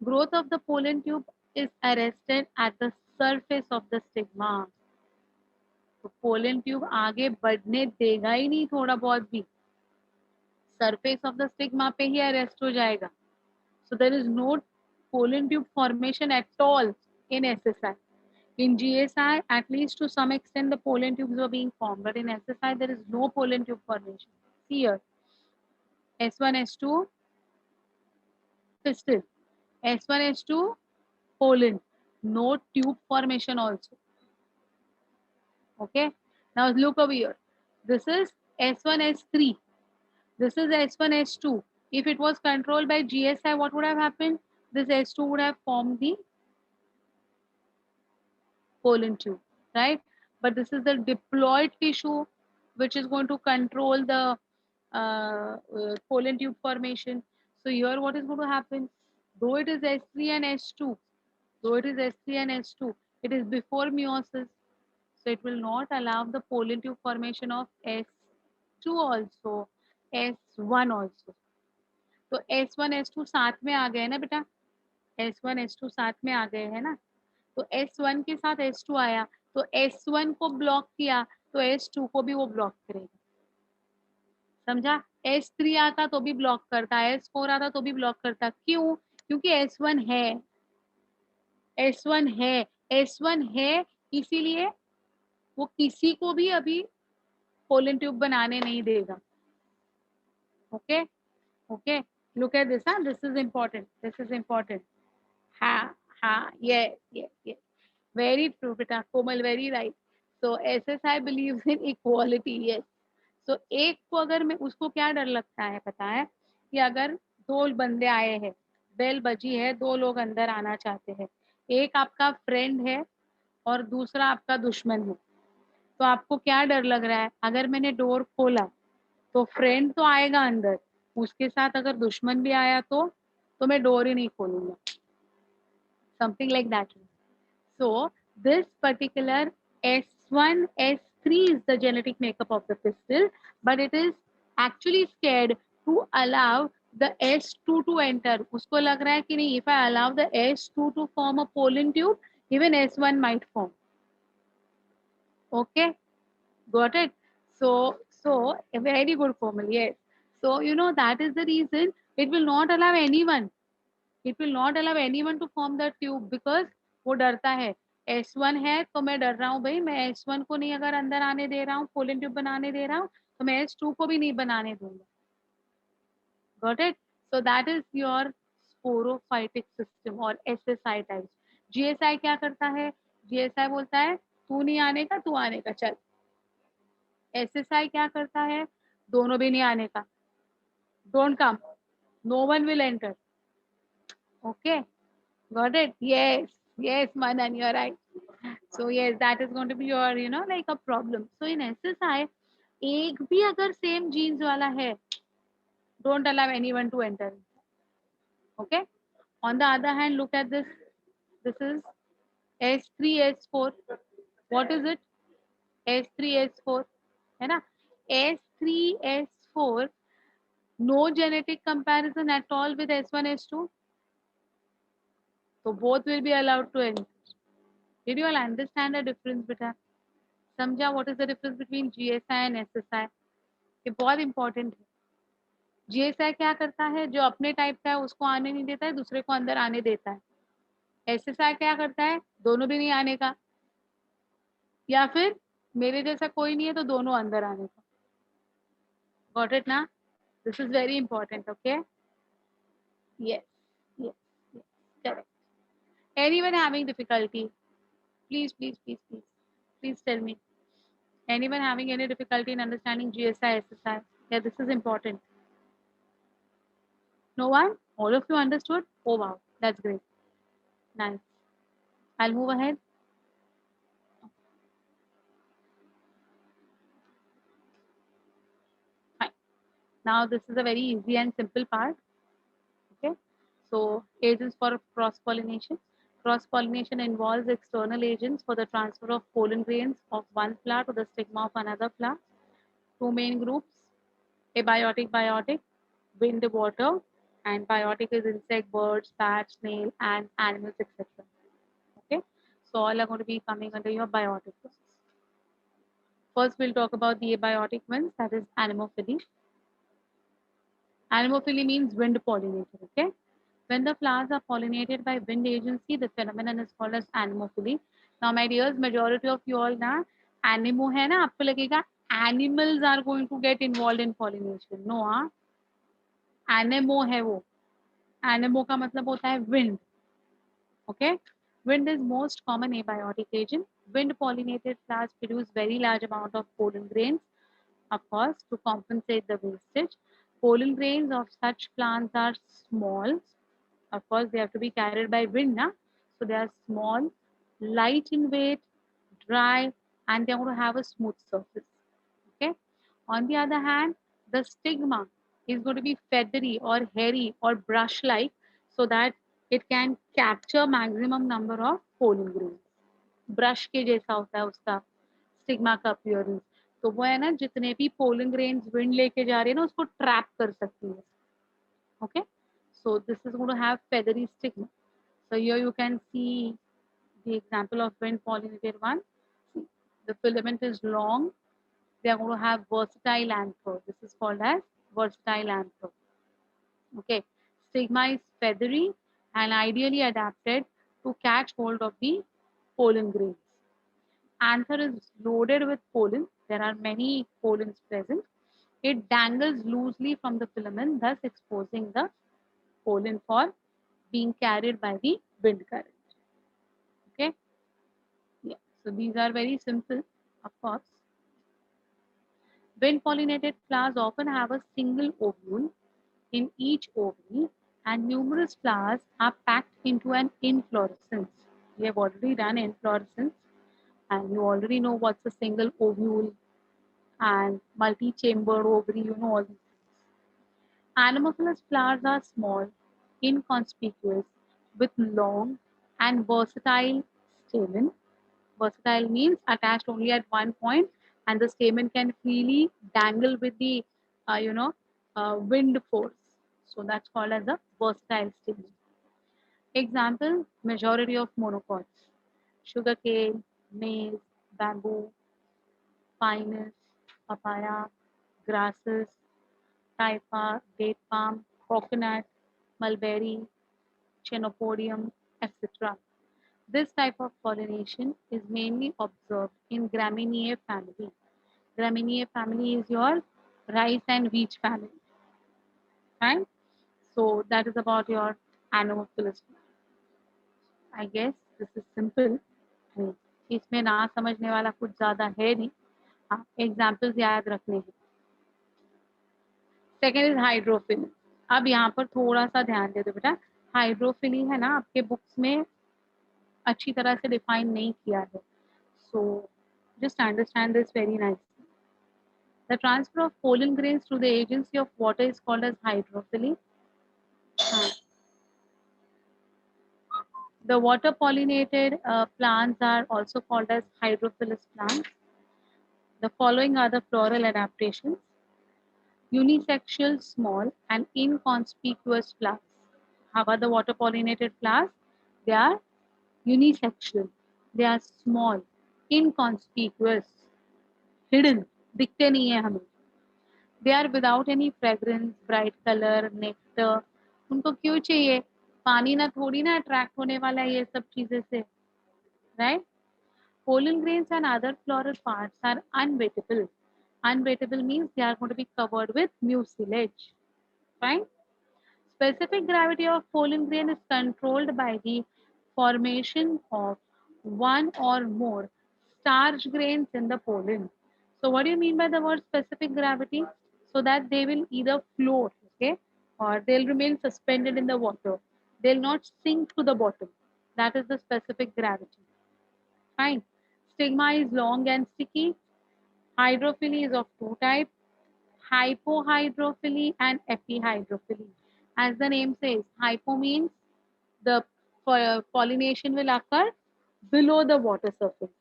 Growth of the pollen tube is arrested at the surface of the stigma. तो pollen tube आगे बढ़ने देगा ही नहीं थोड़ा बहुत भी, surface of the stigma पे ही arrest हो जाएगा. So there is no pollen tube formation at all in SSI. In GSI, at least to some extent, the pollen tubes were being formed, but in SSI, there is no pollen tube formation. See here, S1, S2, pistil, S1, S2, pollen, no tube formation also. Okay, now look over here. This is S1, S3. This is S1, S2. If it was controlled by GSI, what would have happened? This S2 would have formed the pollen tube, right? But this is the diploid tissue which is going to control the pollen tube formation. So here what is going to happen? Though it is S3 and S2, though it is S3 and S2, it is before meiosis. So it will not allow the pollen tube formation of S2 also, S1 also. तो S1, S2 साथ में आ गए ना बेटा, S1, S2 साथ में आ गए हैं ना, तो S1 के साथ S2 आया, तो S1 को ब्लॉक किया तो S2 को भी वो ब्लॉक करेगा. समझा? S3 आता तो भी ब्लॉक करता, S4 आता तो भी ब्लॉक करता. क्यों? क्योंकि S1 है, S1 है, S1 है, इसीलिए वो किसी को भी अभी पोलन ट्यूब बनाने नहीं देगा. Okay okay, look at this, huh? This is important. This is important. हाँ, yes. Very true, beta. Komal, very right. So SSI believes in equality. Yes. So एक को अगर मैं उसको क्या डर लगता है पता है कि अगर दो बंदे आए हैं, बेल बजी है, दो लोग अंदर आना चाहते हैं, एक आपका फ्रेंड है और दूसरा आपका दुश्मन है, तो आपको क्या डर लग रहा है? अगर मैंने डोर खोला तो फ्रेंड तो आएगा अंदर, उसके साथ अगर दुश्मन भी आया तो मैं डोर ही नहीं खोलूंगा. Something like that. So this particular S1, increase the genetic makeup of the pistil, but it is actually scared to allow the S2 to enter. उसको लग रहा है कि नहीं, if I allow the S2 to form a pollen tube, even S1 might form. Okay, got it? So a very good formula, yes. So you know that is the reason it will not allow anyone. It will not allow anyone to form the tube because वो डरता है. S1 है तो मैं डर रहा हूँ भाई, मैं S1 को नहीं अगर अंदर आने दे रहा हूँ, पोलन ट्यूब बनाने दे रहा हूँ, तो मैं S2 को भी नहीं बनाने दूंगा. Got it? So that is your sporophytic system or SSI types. GSI क्या करता है? GSI बोलता है तू नहीं आने का, तू आने का, चल. SSI क्या करता है? दोनों भी नहीं आने का. Don't come. No one will enter. Okay. Got it? Yes. Yes, Manan, you're right. So yes, that is going to be your, like a problem. So in SSI, एक भी अगर same genes वाला है, don't allow anyone to enter. Okay. On the other hand, look at this. This is S3S4. What is it? S3S4. है ना? S3S4, no genetic comparison at all with S1, S2. So both will be allowed to enter. Did you all understand the difference beta? समझा what is the difference between GSI and SSI? ये बहुत important है. GSI क्या करता है? जो अपने type का है उसको आने नहीं देता है, दूसरे को अंदर आने देता है. SSI क्या करता है? दोनों भी नहीं आने का, या फिर मेरे जैसा कोई नहीं है तो दोनों अंदर आने का. Got it ना? This is very important. Okay. Yes. Yes. Yes. Correct. Anyone having difficulty? Please, please, please, please, please tell me. Anyone having any difficulty in understanding GSI, SSI? Yeah, this is important. No one? All of you understood? Oh wow, that's great. Nice. I'll move ahead. Fine. Now this is a very easy and simple part. Okay. So agents for cross-pollination. Cross-pollination involves external agents for the transfer of pollen grains of one flower to the stigma of another flower. Two main groups: abiotic, biotic, wind, water, and biotic is insect, birds, bats, snail, and animals, etc. Okay, so all are going to be coming under your biotic process. First, we'll talk about the abiotic ones, that is anemophily. Anemophily means wind pollinated. Okay, when the flowers are pollinated by wind agency, the phenomenon is called as anemophily. Now, my dears, majority of you all ना anemo है ना, आपको लगेगा animals are going to get involved in pollination. No, हाँ, anemo है वो. Anemo का मतलब होता है wind. Okay, wind is most common abiotic agent. Wind pollinated flowers produce very large amount of pollen grains, of course, to compensate the wastage. Pollen grains of such plants are small. Of course, they have to be carried by wind, na? So they are small, light in weight, dry, and they are going to have a smooth surface. Okay. On the other hand, the stigma is going to be feathery or hairy or brush-like, so that it can capture maximum number of pollen grains. Brush के जैसा होता है उसका stigma का appearance. तो वो है ना, जितने भी पोलन ग्रेन्स विंड लेके जा रहे हैं ना, उसको ट्रैप कर सकती है. Okay, so this is going to have feathery stigma. So here you can see the example of wind pollinated one. See, the filament is long. They are going to have versatile anther. This is called as versatile anther. Okay, stigma is feathery and ideally adapted to catch hold of the pollen grains. Anther is loaded with pollen. There are many pollens present. It dangles loosely from the filament, thus exposing the pollen for being carried by the wind current. Okay. Yeah. So these are very simple, of course. Wind pollinated flowers often have a single ovule in each ovary, and numerous flowers are packed into an inflorescence. We have already done inflorescence, and you already know what's a single ovule and multi-chambered ovary, you know all these things. Anemophilous flowers are small, inconspicuous, with long and versatile stamen. Versatile means attached only at one point, and the stamen can freely dangle with the wind force. So that's called as a versatile stage. Example, majority of monocots: sugarcane, maize, bamboo, pinus, papaya, grasses, taipa, date palm, coconut, mulberry, chenopodium, etc. This type of pollination is mainly observed in Gramineae family. Gramineae family is your rice and wheat family, right? So that is about your Anopheles. I guess this is simple. I mean, इसमें ना समझने वाला कुछ ज़्यादा है नहीं. हाँ, examples याद रखने हैं. Second is hydrophily. अब यहाँ पर थोड़ा सा ध्यान दे दो बेटा. हाइड्रोफिली है ना, आपके बुक्स में अच्छी तरह से डिफाइन नहीं किया है. So just understand this very nice. The transfer of pollen grains through the agency of water is called as hydrophily. The water pollinated plants are also called as hydrophilous plants. The following are the floral adaptations: unisexual, small, and inconspicuous flowers. How are the water pollinated flowers? They are unisexual. They are small, inconspicuous, hidden. दिखते नहीं है हमें. They are without any fragrance, bright color, nectar. उनको क्यों चाहिए? पानी ना थोड़ी ना अट्रैक्ट होने वाला है ये सब चीजें से, right? Pollen grains and other floral parts are unwettable. Unwettable means they are going to be covered with mucilage. Fine. Specific gravity of pollen grain is controlled by the formation of one or more starch grains in the pollen. So what do you mean by the word specific gravity? So that they will either float, okay, or they'll remain suspended in the water. They'll not sink to the bottom. That is the specific gravity. Fine. Stigma is long and sticky. Hydrophily is of two types: hypohydrophily and epihydrophily. As the name says, hypo means the pollination will occur below the water surface,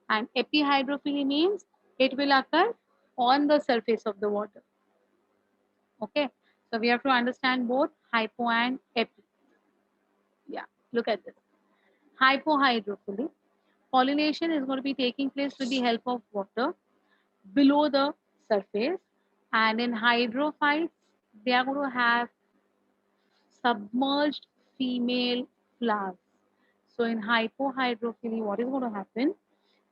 and epihydrophily means it will occur on the surface of the water. Okay, so we have to understand both hypo and epi. Yeah, look at this. Hypohydrophily, pollination is going to be taking place with the help of water below the surface, and in hydrophytes they are going to have submerged female flowers. So in hypohydrophily, what is going to happen?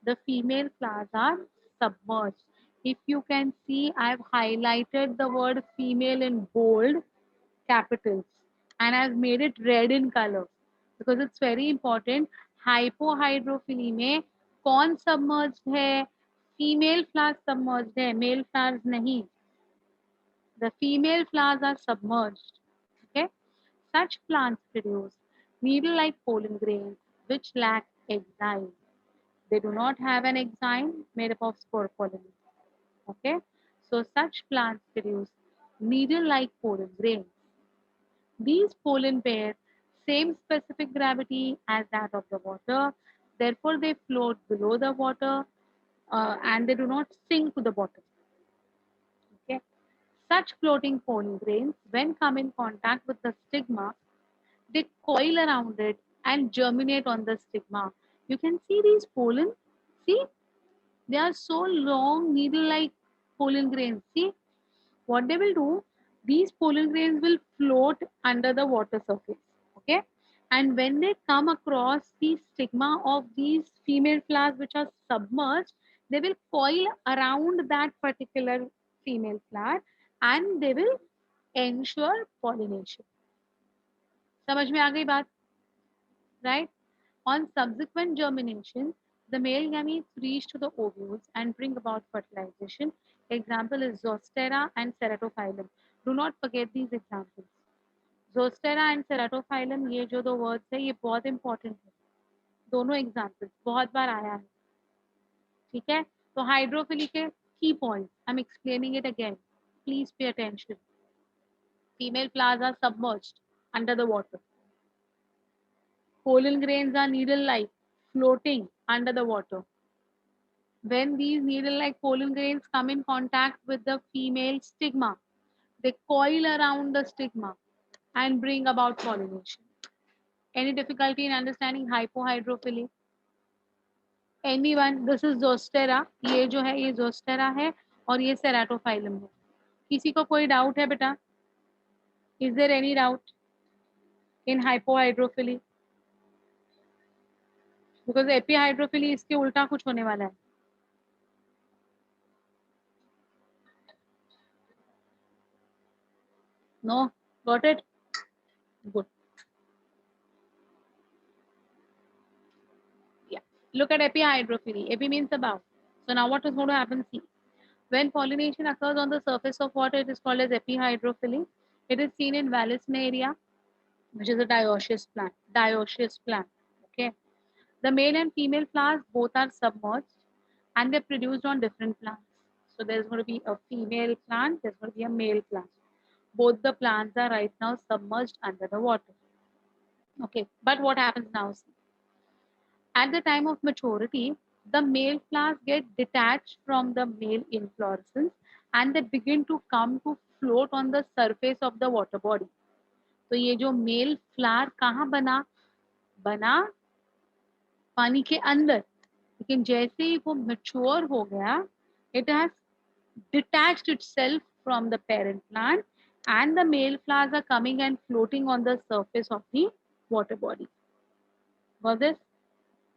The female flowers are submerged. If you can see, I've highlighted the word female in bold capitals and I've made it red in color because it's very important. Hypohydrophily में कौन submerged है? Female flowers submerged है, male flowers नहीं. The female flowers are submerged. Okay. Such plants produce needle-like pollen grains which lack enzyme. They do not have an enzyme made up of spore pollen. Okay. So such plants produce needle-like pollen grains. These pollen bear same specific gravity as that of the water. Therefore, they float below the water and they do not sink to the bottom. Okay. Such floating pollen grains, when come in contact with the stigma, they coil around it and germinate on the stigma. You can see these pollen. See, they are so long, needle-like pollen grains. See, what they will do, these pollen grains will float under the water surface. Okay, and when they come across the stigma of these female flowers which are submerged, they will coil around that particular female flower and they will ensure pollination. समझ में आ गई बात? Right? On subsequent germination, the male gametes reach to the ovules and bring about fertilization. Example is Zostera and Ceratophyllum. Do not forget these examples. Zostera and Ceratophyllum, ये जो दो words है, ये बहुत important है. दोनों examples बहुत बार आया है. ठीक है? तो hydrophily के key points. I'm explaining it again. Please pay attention. Female flowers are submerged under the water. Pollen grains are needle-like, floating under the water. When these needle-like pollen grains come in contact with the female stigma, they coil around the stigma and bring about pollination. Any difficulty in understanding hypohydrophily? Anyone? This is Zostera. ये जो है ये Zostera है और ये Ceratophyllum है. किसी को कोई डाउट है बेटा? Is there any doubt in hypohydrophily? Because epihydrophily इसके उल्टा कुछ होने वाला है. No? Got it? Good. Yeah. Look at epihydrophily. Epi means above. So now what is going to happen? See. When pollination occurs on the surface of water, it is called as epihydrophily. It is seen in Vallisneria, which is a dioecious plant. Dioecious plant. Okay. The male and female flowers both are submerged and they're produced on different plants. So there's going to be a female plant, there's going to be a male plant. Both the plants are right now submerged under the water. Okay, but what happens now? At the time of maturity, the male flowers get detached from the male inflorescence and they begin to come to float on the surface of the water body. तो ये जो male flower कहाँ बना बना पानी के अंदर, लेकिन जैसे ही वो मैच्योर हो गया, it has detached itself from the parent plant and the male flowers are coming and floating on the surface of the water body. Got this?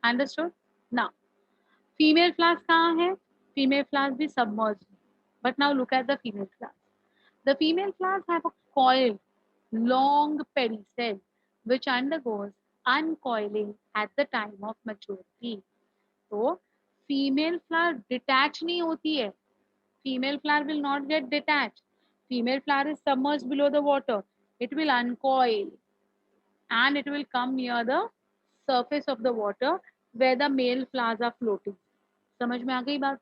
Understood? Now, female flowers कहाँ है? Female flowers भी submerged. But now look at the female flowers. The female flowers have a coiled, long pedicel which undergoes uncoiling at the time of maturity. तो female flower detach नहीं होती है. Female flower will not get detached. Female flower is submerged below the water. It will uncoil and it will come near the surface of the water where the male flowers are floating. समझ में आ गई बात?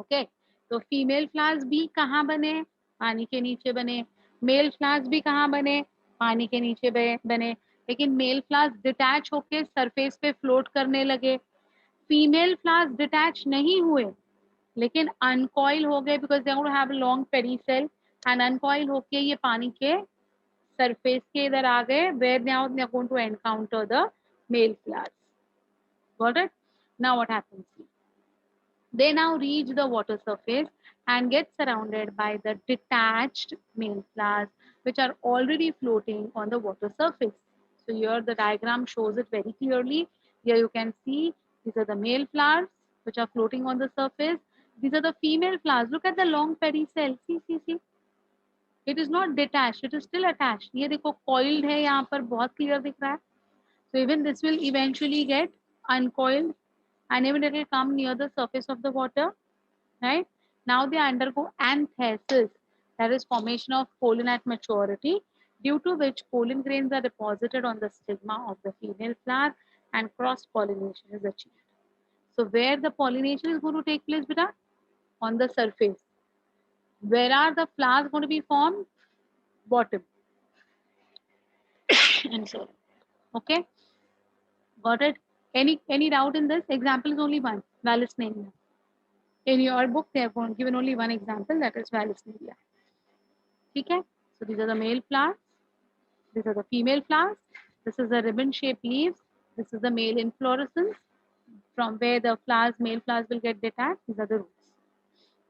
Okay, तो female flowers भी कहाँ बने? पानी के नीचे बने. मेल फ्लावर्स भी कहाँ बने? पानी के नीचे बने. लेकिन मेल फ्लावर्स डिटैच होके सरफेस पे फ्लोट करने लगे. फीमेल फ्लावर्स डिटैच नहीं हुए लेकिन अनकॉइल हो गए because they going to have a long pedicel and uncoil होके ये पानी के सरफेस के इधर आ गए where now they are going to encounter the male flowers. Got it? Now what happens? They now reach the water surface and get surrounded by the detached male flowers which are already floating on the water surface. So here the diagram shows it very clearly. Here you can see these are the male flowers which are floating on the surface. These are the female flowers. Look at the long pedicel. See. It is not detached. It is still attached. ये देखो coiled है यहाँ पर बहुत clear दिख रहा है. So even this will eventually get uncoiled and even it will come near the surface of the water, right? Now they undergo anthesis, that is formation of pollen at maturity, due to which pollen grains are deposited on the stigma of the female flower and cross pollination is achieved. So where the pollination is going to take place, beta? On the surface. Where are the flowers going to be formed? Bottom. And so, okay, got it? Any doubt in this? Example is only one, Vallisneria. In your book, they have given only one example, that is Vallisneria. Okay? So these are the male flowers. These are the female flowers. This is the ribbon-shaped leaves. This is the male inflorescence from where the flowers, male flowers will get detached. These are the roots.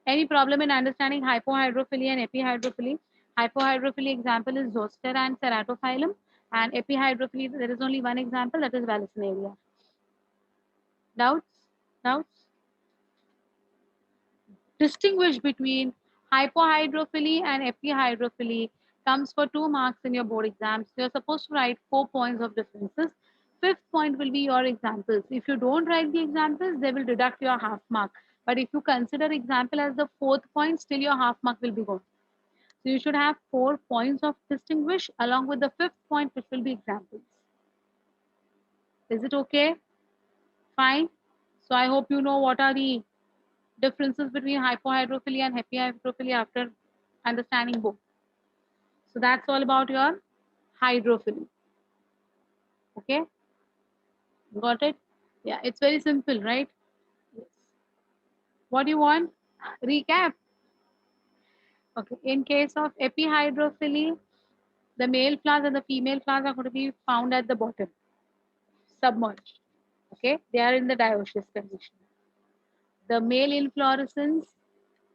Any problem in understanding hypohydrophily and epihydrophily? Hypohydrophily example is Zostera and Ceratophyllum. And epihydrophily, there is only one example, that is Vallisneria. Doubts? Doubts? Distinguish between hypohydrophily and epihydrophily comes for 2 marks in your board exams. You're supposed to write 4 points of differences. 5th point will be your examples. If you don't write the examples, they will deduct your half mark. But if you consider example as the 4th point, still your half mark will be gone. So you should have 4 points of distinguish along with the 5th point, which will be examples. Is it okay? Fine. So I hope you know what are the differences between hypohydrophily and epihydrophily after understanding both. So that's all about your hydrophily. Okay, got it? Yeah, it's very simple, right? Yes. What do you want? Recap. Okay. In case of epihydrophily, the male flowers and the female flowers are going to be found at the bottom, submerged. Okay. They are in the dioecious condition. The male inflorescence,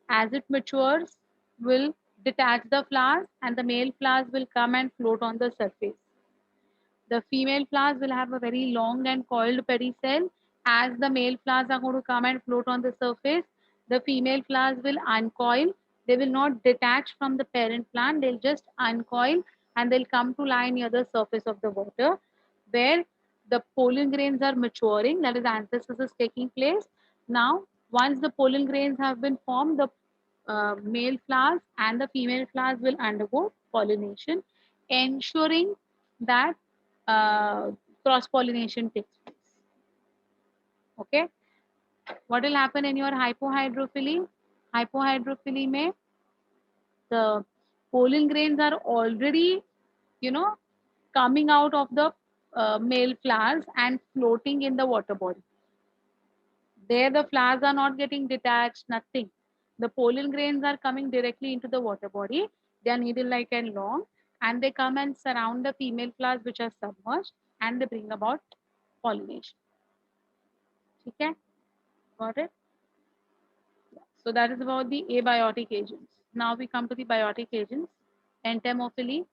as it matures, will detach the flowers and the male flowers will come and float on the surface. The female flowers will have a very long and coiled pedicel. As the male flowers are going to come and float on the surface, the female flowers will uncoil. They will not detach from the parent plant. They'll just uncoil and they'll come to lie near the surface of the water where the pollen grains are maturing. That is, anthesis is taking place. Now, once the pollen grains have been formed, the male flowers and the female flowers will undergo pollination, ensuring that cross pollination takes place. Okay, what will happen in your hypohydrophily? Hypohydrophily may the pollen grains are already, you know, coming out of the male flowers and floating in the water body. There, the flowers are not getting detached, nothing. The pollen grains are coming directly into the water body. They are needle-like and long, and they come and surround the female flowers which are submerged, and they bring about pollination. Okay, got it? So that is about the abiotic agents. Now we come to the biotic agents. Entomophily.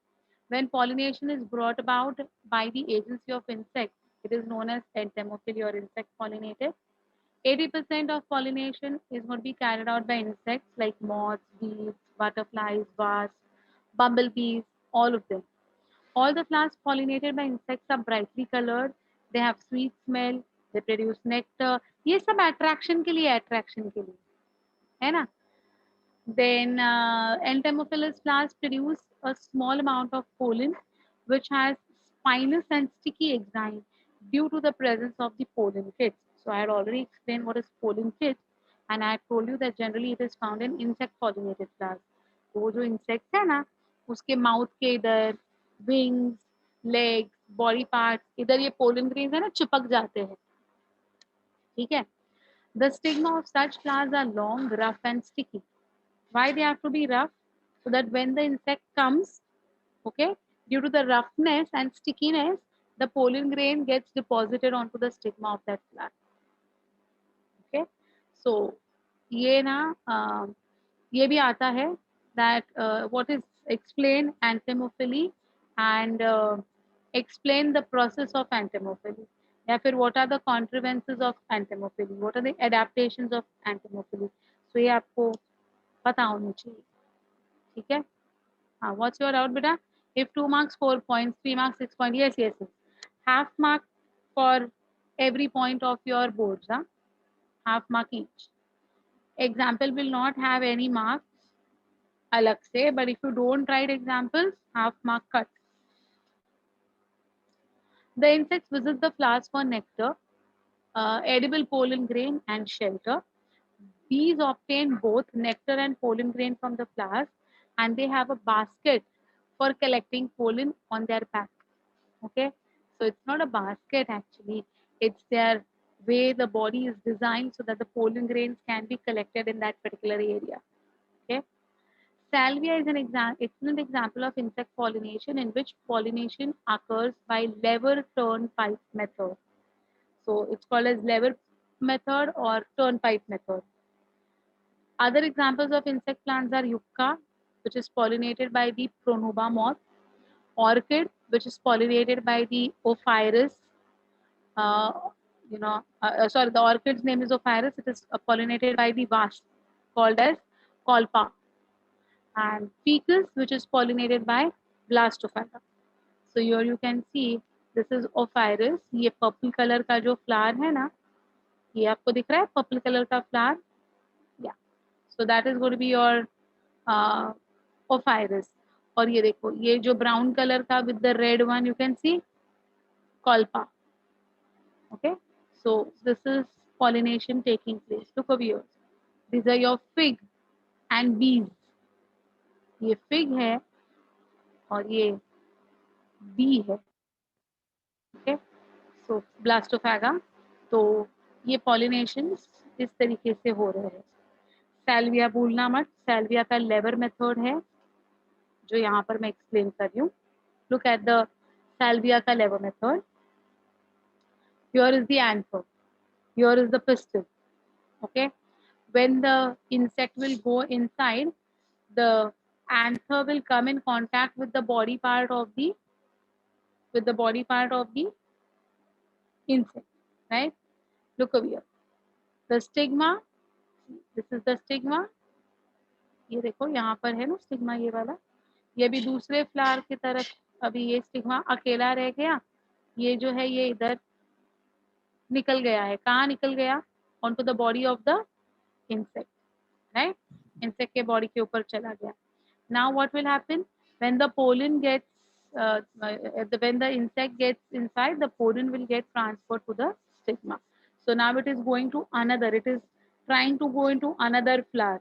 When pollination is brought about by the agency of insects, it is known as entomophily or insect pollinated. 80% of pollination is going to be carried out by insects like moths, bees, butterflies, wasps, bumblebees, all of them. All the flowers pollinated by insects are brightly colored. They have sweet smell. They produce nectar. ये सब attraction के लिए है ना? Then entomophilous flowers produce a small amount of pollen which has spinous and sticky exine due to the presence of the pollen kits. So I had already explained what is pollen kit and I told you that generally it is found in insect pollinated flowers. तो वो जो insects है ना उसके mouth के इधर wings, legs, body parts इधर ये pollen grains है ना चिपक जाते हैं ठीक है The stigma of such flowers are long, rough and sticky. Why they have to be rough? So that when the insect comes, okay, due to the roughness and stickiness, the pollen grain gets deposited onto the stigma of that plant. Okay, so ये ना ये भी आता है that what is explain entomophily and explain the process of entomophily या फिर what are the contrivances of entomophily, what are the adaptations of entomophily. So ये आपको पता होनी चाहिए ठीक है what's your doubt beta if 2 marks 4 points 3 marks 6 points yes half mark for every point of your boards half mark each example will not have any marks अलग से but if you don't write examples half mark cut the insects visit the flowers for nectar edible pollen grain and shelter bees obtain both nectar and pollen grain from the flowers and they have a basket for collecting pollen on their back okay so it's not a basket actually it's their way the body is designed so that the pollen grains can be collected in that particular area okay salvia is an excellent example of insect pollination in which pollination occurs by lever turnpike method so it's called as lever method or turnpike method other examples of insect plants are yucca which is pollinated by the pronuba moth orchid which is pollinated by the ophrys uh, sorry, the orchid's name is Ophrys. It is pollinated by the wasp called as Colpa. And Ficus, which is pollinated by Blastophyta. So here you can see this is Ophrys. ये purple color का जो flower है ना, ये आपको दिख रहा है purple color का flower. Yeah. So that is going to be your Ophrys. और ये देखो ये जो brown color का with the red one you can see Colpa. Okay, so this is pollination taking place. Look over here. These are your fig and bees. ये fig है और ये bee है. Okay, so blastophaga. तो ये pollinations इस तरीके से हो रहे हैं। सैल्विया भूलना मत, सैल्विया का लेवर मेथड है जो यहाँ पर मैं एक्सप्लेन कर रही हूँ। लुक एट द सैल्विया का लेवर method. Here is the anther, here is the pistil. Okay, when the insect will go inside, the anther will come in contact with the body part of the insect, right? Look over here, the stigma, this is the stigma. ये देखो यहाँ पर है ना stigma, ये वाला, ये भी दूसरे फ्लावर की तरफ, अभी ये स्टिग्मा अकेला रह गया, ये जो है ये इधर निकल गया है, कहाँ निकल गया, onto the body of the insect, right? Insect के body के ऊपर चला गया. Now what will happen when the pollen gets when the insect gets inside, the pollen will get transferred to the stigma. So now it is going to another, it is trying to go into another flower,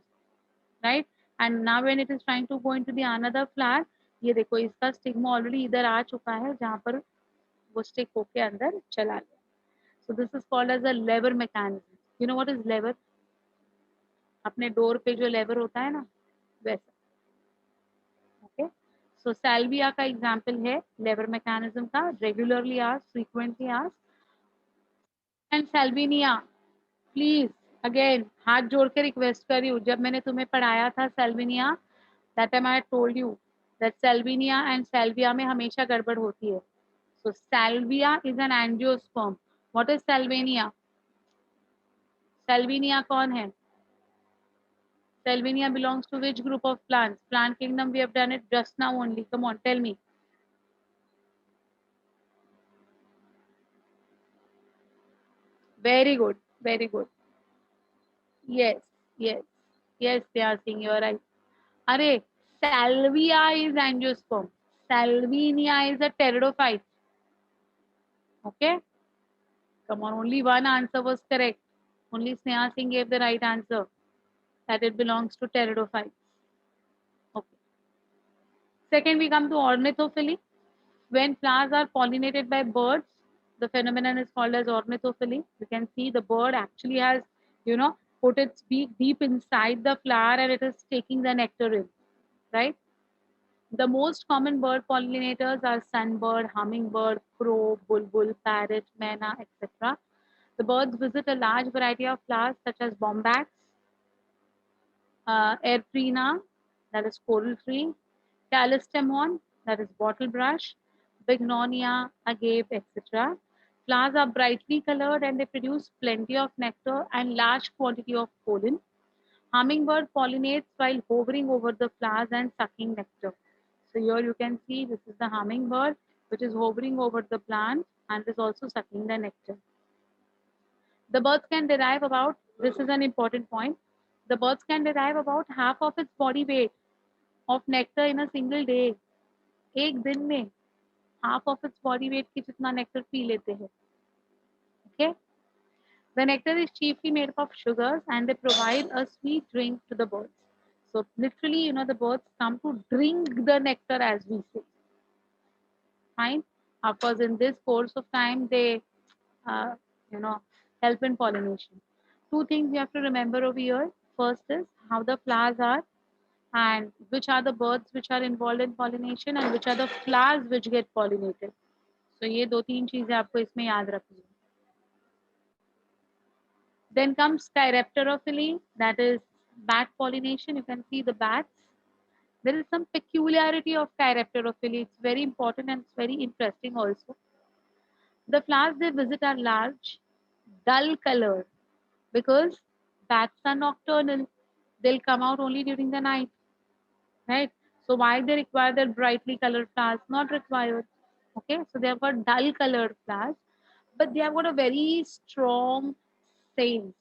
right? And now when it is trying to go into the another flower, ये देखो इसका stigma already इधर आ चुका है जहाँ पर वो stick होके अंदर चला गया. So this is called as a lever mechanism. You know what is lever? अपने डोर पे जो लेवर होता है ना, वैसा. ओके, सो सैल्विया का एग्जांपल है लेवर मैकेनिज्म का. Regularly ask, frequently ask. And Salvinia, please again हाथ जोड़ के रिक्वेस्ट कर रही हूँ, जब मैंने तुम्हें पढ़ाया था Salvinia, that time I told you that Salvinia and Salvia में हमेशा गड़बड़ होती है. So Salvia is an angiosperm. What is Salvinia? Salvinia कौन है? Salvinia belongs to which group of plants? Plant kingdom, we have done it just now only. Come on, tell me. Very good, very good. Yes, yes, yes, they are saying you are right. Are, Salvia is angiosperm. Salvinia is a pteridophyte. Okay? Come on, only one answer was correct. Only Sneha Singh gave the right answer, that it belongs to pteridophytes. Okay. Second, we come to ornithophily. When flowers are pollinated by birds, the phenomenon is called as ornithophily. You can see the bird actually has, put its beak deep inside the flower and it is taking the nectar in, right? The most common bird pollinators are sunbird, hummingbird, crow, bulbul, parrot, myna, etc. The birds visit a large variety of flowers such as bombax, airprina, that is coral tree, callistemon, that is bottle brush, bignonia, agave, etc. Flowers are brightly colored and they produce plenty of nectar and large quantity of pollen. Hummingbird pollinates while hovering over the flowers and sucking nectar. So here you can see this is the hummingbird which is hovering over the plant and is also sucking the nectar. The birds can derive about, this is an important point, the birds can derive about half of its body weight of nectar in a single day. एक दिन में half of its body weight की जितना nectar P लेते हैं. Okay? The nectar is chiefly made up of sugars and they provide a sweet drink to the birds. So literally, the birds come to drink the nectar as we say. Fine. Of course, in this course of time, they, uh, you know, help in pollination. Two things you have to remember over here. First is how the flowers are and which are the birds which are involved in pollination and which are the flowers which get pollinated. So ये दो तीन चीजें आपको इसमें याद रखनी है. Then comes Chiropterophily, that is bat pollination. You can see the bats. There is some peculiarity of Chiropterophily. It's very important and it's very interesting also. The flowers they visit are large, dull colored because bats are nocturnal. They'll come out only during the night, right? So why they require their brightly colored flowers? Not required. Okay, so they have got dull colored flowers, but they have got a very strong scent.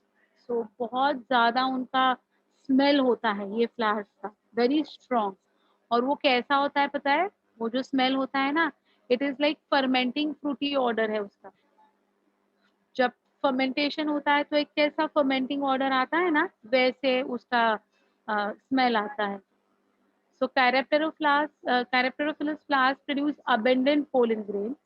So बहुत ज़्यादा उनका smell होता है ये flowers का, very strong. और वो कैसा होता है पता है? वो जो स्मेल होता है ना, it is like fermenting fruity order है उसका. जब फर्मेंटेशन होता है तो एक कैसा फर्मेंटिंग ऑर्डर आता है ना, वैसे उसका स्मेल आता है. So Chiropterophilus flowers produce abundant pollen grains.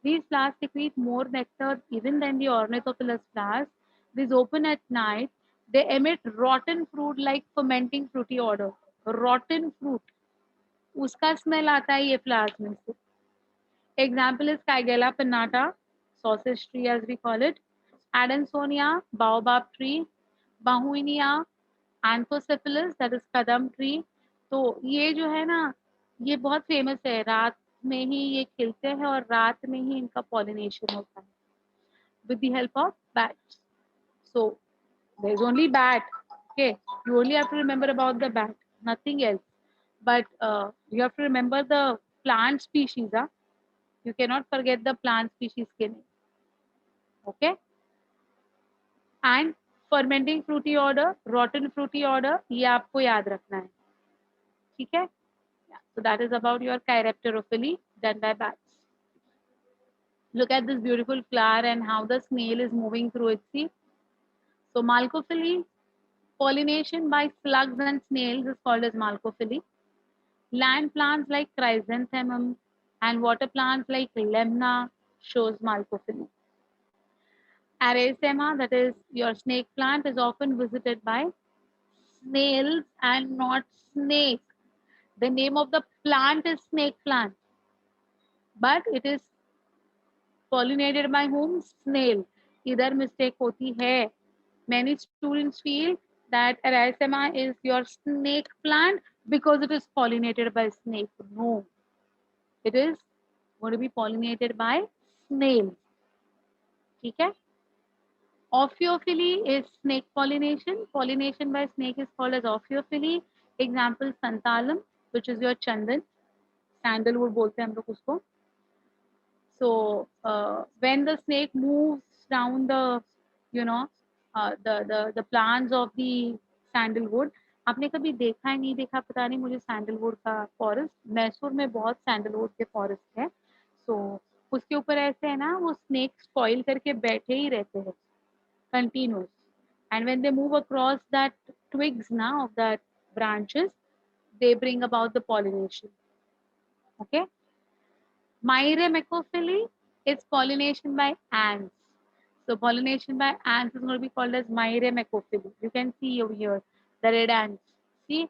These flowers secrete more nectar even than the ornithophilus flowers. These open at night. They emit rotten fruit like fermenting fruity odor. Rotten fruit. उसका smell आता है ये flowers में से. Example is Caigella pinnata, sausage tree as we call it, Adansonia, baobab tree, Bahuinia, Anthocephalus, that is kadam tree. तो ये जो है ना, ये बहुत फेमस है. रात में ही ये खिलते हैं और रात में ही इनका पॉलिनेशन होता है with the help of bats. So there's only bat. Okay, you only have to remember about the bat, nothing else. But you have to remember the plant species. Huh? You cannot forget the plant species के name. Okay. And fermenting fruity odor, rotten fruity odor, ये आपको याद रखना है. ठीक है? Yeah. So that is about your Chirapterophily done by bats. Look at this beautiful flower and how the snail is moving through its seed. So Malcophily, pollination by slugs and snails is called as Malcophily. Land plants like chrysanthemum and water plants like lemna shows Malcophily. Aracema, that is your snake plant, is often visited by snails and not snake. The name of the plant is snake plant, but it is pollinated by whom? Snail. Either mistake hoti hai. Many students feel that Aracema is your snake plant because it is pollinated by snake. No, it is going to be pollinated by snail. ठीक है? Ophiophily is snake pollination. Pollination by snake is called as ophiophily. Example, santalum, which is your chandan. Sandalwood बोलते हैं हम लोग उसको. So when the snake moves down the, you know, the plants of the sandalwood, आपने कभी देखा है नहीं देखा पता नहीं, मुझे सैंडलवुड का फॉरेस्ट, मैसूर में बहुत सैंडलवुड के फॉरेस्ट है. सो उसके ऊपर ऐसे है ना, वो स्नेक स्पॉइल करके बैठे ही रहते हैं continuous, and when they move across that twigs now of that branches, they bring about the pollination. Okay. Myremecophily is pollination by ants. So pollination by ants is going to be called as myremecophily. You can see over here the red ants. See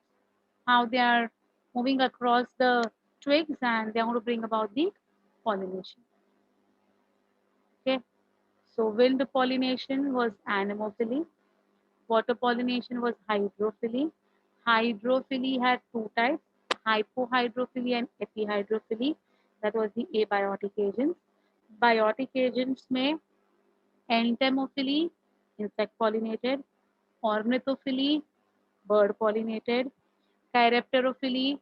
how they are moving across the twigs and they are going to bring about the pollination. Okay. So wind pollination was anemophily. Water pollination was hydrophily. Hydrophily had two types, hypohydrophily and epihydrophily. That was the abiotic agents. Biotic agents में entomophily, insect pollinated, ornithophily, bird pollinated, chirapterophily,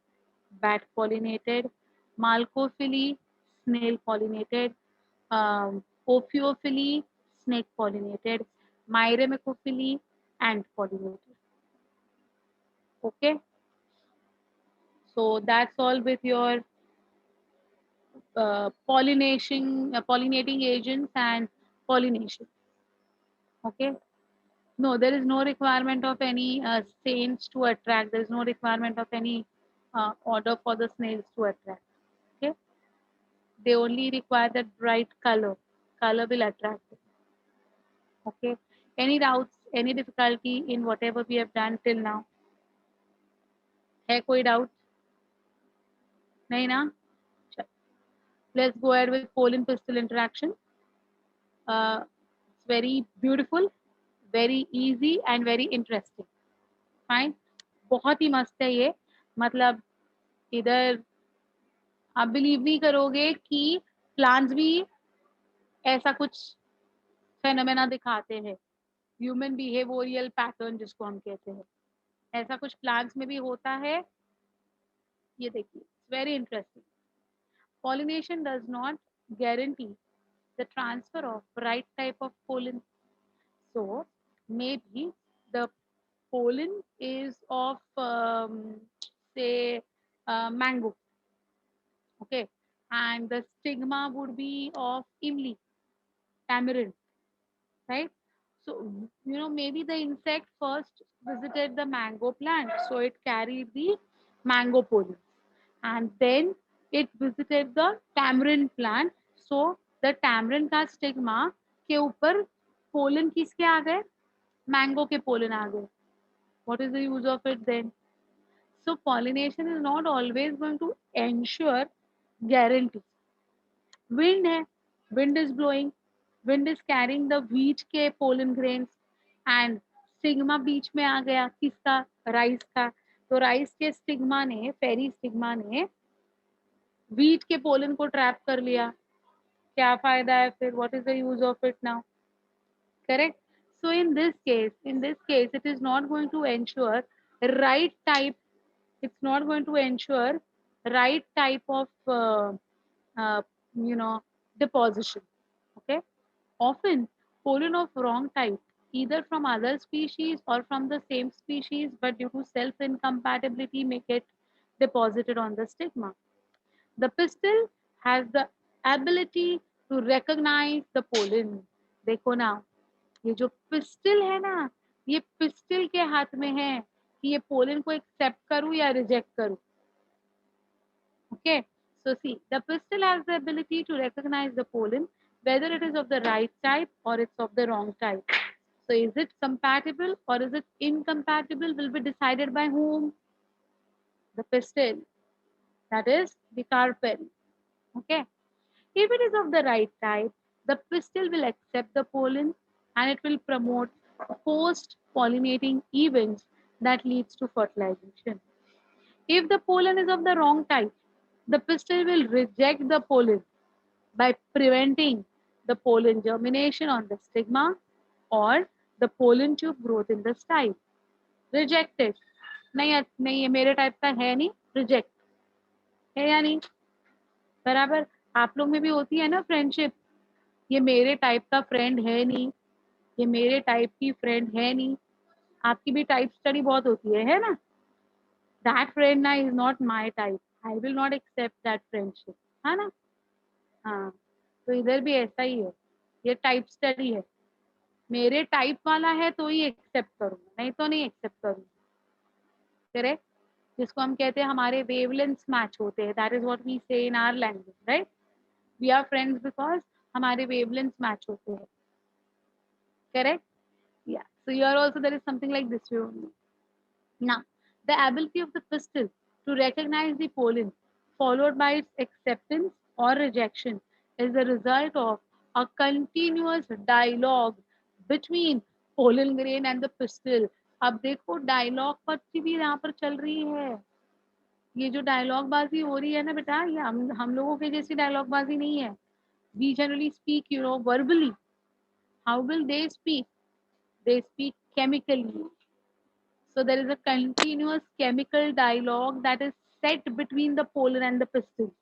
bat pollinated, malcophily, snail pollinated, ophiophily, snake pollinated, myremecophily, ant pollinated. Okay, so that's all with your pollinating agents and pollination. Okay, no, there is no requirement of any saints to attract. There is no requirement of any order for the snails to attract. Okay, they only require that bright color. Color will attract them. Okay, any doubts, any difficulty in whatever we have done till now? है कोई doubt? नहीं ना? Let's go ahead with pollen pistil interaction. It's very beautiful, very easy and very interesting. Fine. बहुत ही मस्त है ये. मतलब इधर आप बिलीव नहीं करोगे कि प्लांट्स भी ऐसा कुछ फेनोमेना दिखाते हैं. ह्यूमन बिहेवियरल पैटर्न जिसको हम कहते हैं, ऐसा कुछ प्लांट्स में भी होता है. ये देखिए, very interesting. Pollination does not guarantee the transfer of right type of pollen. So maybe the pollen is of say mango, okay, and the stigma would be of imli, tamarind, right? So maybe the insect first visited the mango plant, so it carried the mango pollen, and then it visited the tamarind plant, so the tamarind का stigma के ऊपर pollen किसके आ गए? Mango के pollen आ गए, what is the use of it then? So pollination is not always going to ensure guarantee. Wind है, wind is blowing, wind is carrying the wheat के pollen grains and stigma बीच में आ गया किसका, rice का, तो rice के stigma ने, फेरी stigma ने व्हीट के पोलन को ट्रैप कर लिया, क्या फायदा है फिर, what is the use of it now, correct? So in this case it is not going to ensure right type, it's not going to ensure right type of uh, you know deposition. Okay, often pollen of wrong type, either from other species or from the same species, but due to self incompatibility may get deposited on the stigma. The pistil has the ability to recognize the pollen. देखो ना, ये जो pistil है ना, ये pistil के हाथ में है कि ये पोलन को एक्सेप्ट करूं या रिजेक्ट करूं. Okay, so see, the pistil has the ability to recognize the pollen, whether it is of the right type or it's of the wrong type. So is it compatible or is it incompatible will be decided by whom? The pistil, that is the carpel. Okay, if it is of the right type, the pistil will accept the pollen and it will promote post-pollinating events that leads to fertilization. If the pollen is of the wrong type, the pistil will reject the pollen by preventing the pollen germination on the stigma or the pollen tube growth in the style. Rejected. नहीं नहीं, ये मेरे type का है नहीं, reject है या नहीं, बराबर. आप लोग में भी होती है ना फ्रेंडशिप, ये मेरे टाइप का फ्रेंड है नहीं, ये मेरे टाइप की फ्रेंड है नहीं. आपकी भी टाइप स्टडी बहुत होती है ना. दैट फ्रेंड ना is not my type, I will not accept that friendship, है ना. हाँ, तो इधर भी ऐसा ही है, ये टाइप स्टडी है. मेरे टाइप वाला है तो ही एक्सेप्ट करूंगा, नहीं तो नहीं एक्सेप्ट करूंगा. करेक्ट, जिसको हम कहते हैं हमारे वेवलेंथ्स मैच होते हैं, that is what we say in our language, right. We are friends because हमारे वेवलेंथ्स मैच होते हैं. Correct, yeah, so here also there is something like this way only. Now, the ability of the pistil to recognize the pollen followed by its acceptance or rejection is the result of a continuous dialogue between pollen grain and the pistil. अब देखो dialogue पर भी यहाँ पर चल रही है, ये जो डायलॉग बाजी हो रही है ना बेटा, ये हम लोगों के जैसी डायलॉग बाजी नहीं है. We generally speak, verbally. How will they speak? They speak chemically. So there is a continuous chemical dialogue that is set between the pollen and the pistil,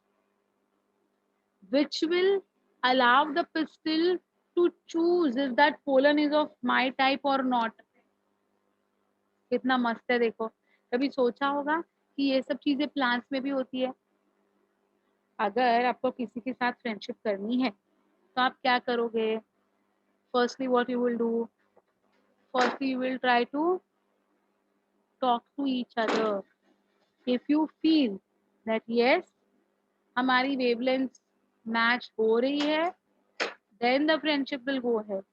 which will allow the pistil to choose if that pollen is of my type or not. कितना मस्त है देखो. कभी सोचा होगा कि ये सब चीजें प्लांट्स में भी होती है. अगर आपको किसी के साथ फ्रेंडशिप करनी है तो आप क्या करोगे? Firstly what you will do, firstly you will try to talk to each other. If you feel that yes, हमारी wavelengths match हो रही है, then the friendship will go ahead.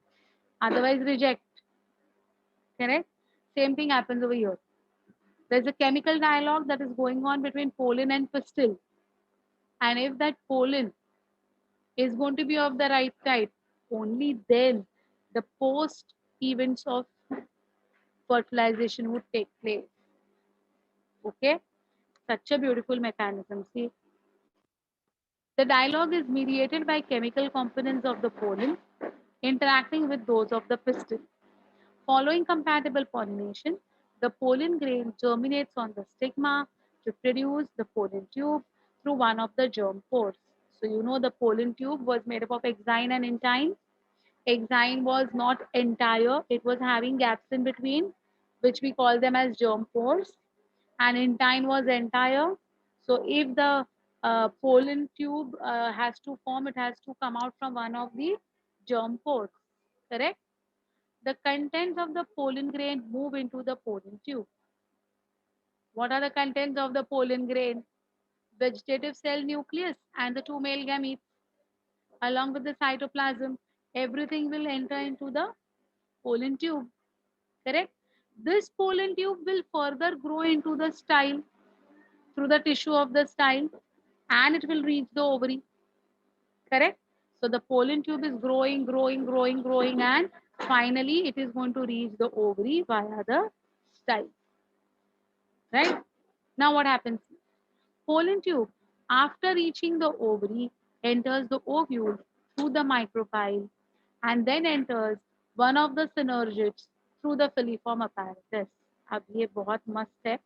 Otherwise, reject. Correct? Same thing happens over here. There's a chemical dialogue that is going on between pollen and pistil. And if that pollen is going to be of the right type, only then the post events of fertilization would take place. Okay? Such a beautiful mechanism. See, the dialogue is mediated by chemical components of the pollen interacting with those of the pistil. Following compatible pollination, the pollen grain germinates on the stigma to produce the pollen tube through one of the germ pores. So you know the pollen tube was made up of exine and intine. Exine was not entire, it was having gaps in between, which we call them as germ pores, and intine was entire. So if the pollen tube has to form, it has to come out from one of the germ pores, correct? The contents of the pollen grain move into the pollen tube. What are the contents of the pollen grain? Vegetative cell nucleus and the two male gametes along with the cytoplasm. Everything will enter into the pollen tube. correct? This pollen tube will further grow into the style through the tissue of the style, and it will reach the ovary, correct? So the pollen tube is growing, growing, growing, growing, and finally it is going to reach the ovary via the style, right? Now what happens? Pollen tube, after reaching the ovary, enters the ovule through the micropyle and then enters one of the synergids through the filiform apparatus. अब ये बहुत मस्त है.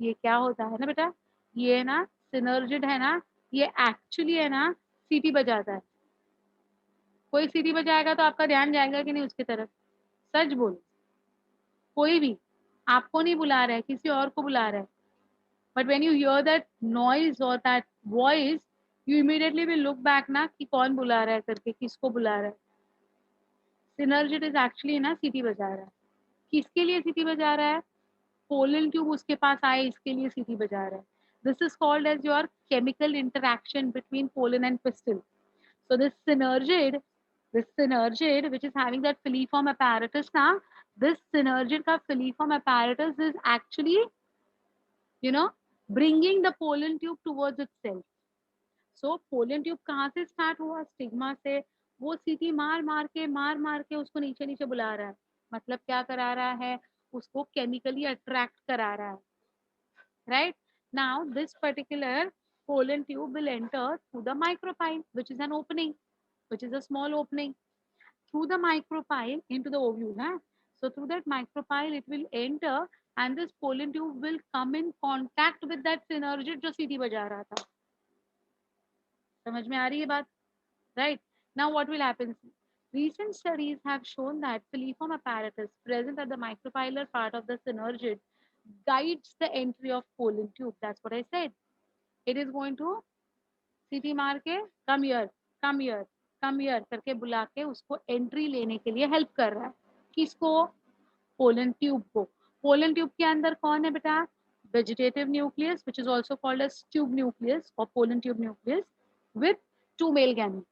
ये क्या होता है ना बेटा, ये ना सिनर्जिड है ना, ये एक्चुअली है ना सीटी बजाता है. कोई सीटी बजाएगा तो आपका ध्यान जाएगा कि नहीं उसकी तरफ? सच बोलो, कोई भी आपको नहीं बुला रहा है, किसी और को बुला रहा है. But when you hear that noise or that voice, you immediately will look back ना कि कौन बुला रहा है करके, किसको बुला रहा है. सिनर्जिड इज एक्चुअली ना सीटी बजा रहा है. किसके लिए सीटी बजा रहा है? पोलन ट्यूब उसके पास आए इसके लिए सीटी बजा रहा है. This is called as your chemical interaction between pollen and pistil. So this synergid which is having that filiform apparatus now, this synergid का filiform apparatus is actually, you know, bringing the pollen tube towards itself. So pollen tube कहाँ से start हुआ? Stigma से. वो सीटी मार मार के उसको नीचे नीचे बुला रहा है. मतलब क्या करा रहा है? उसको केमिकली अट्रैक्ट करा रहा है. Right? Now this particular pollen tube will enter through the micropyle, which is an opening, which is a small opening through the micropyle into the ovule. Huh? So through that micropyle it will enter and this pollen tube will come in contact with that synergid जो सीटी बजा रहा था. समझ में आ रही है बात? Right? Now what will happen? Recent studies have shown that filiform apparatus present at the micropylar part of the synergid guides the entry of pollen tube. That's what I said. It is going to सीटी मार के come here, come here, come here करके बुला के उसको entry लेने के लिए हेल्प कर रहा है. किसको? पोलन ट्यूब को. पोलन ट्यूब के अंदर कौन है बेटा? Vegetative nucleus which is also called as tube nucleus or pollen tube nucleus with two male gametes.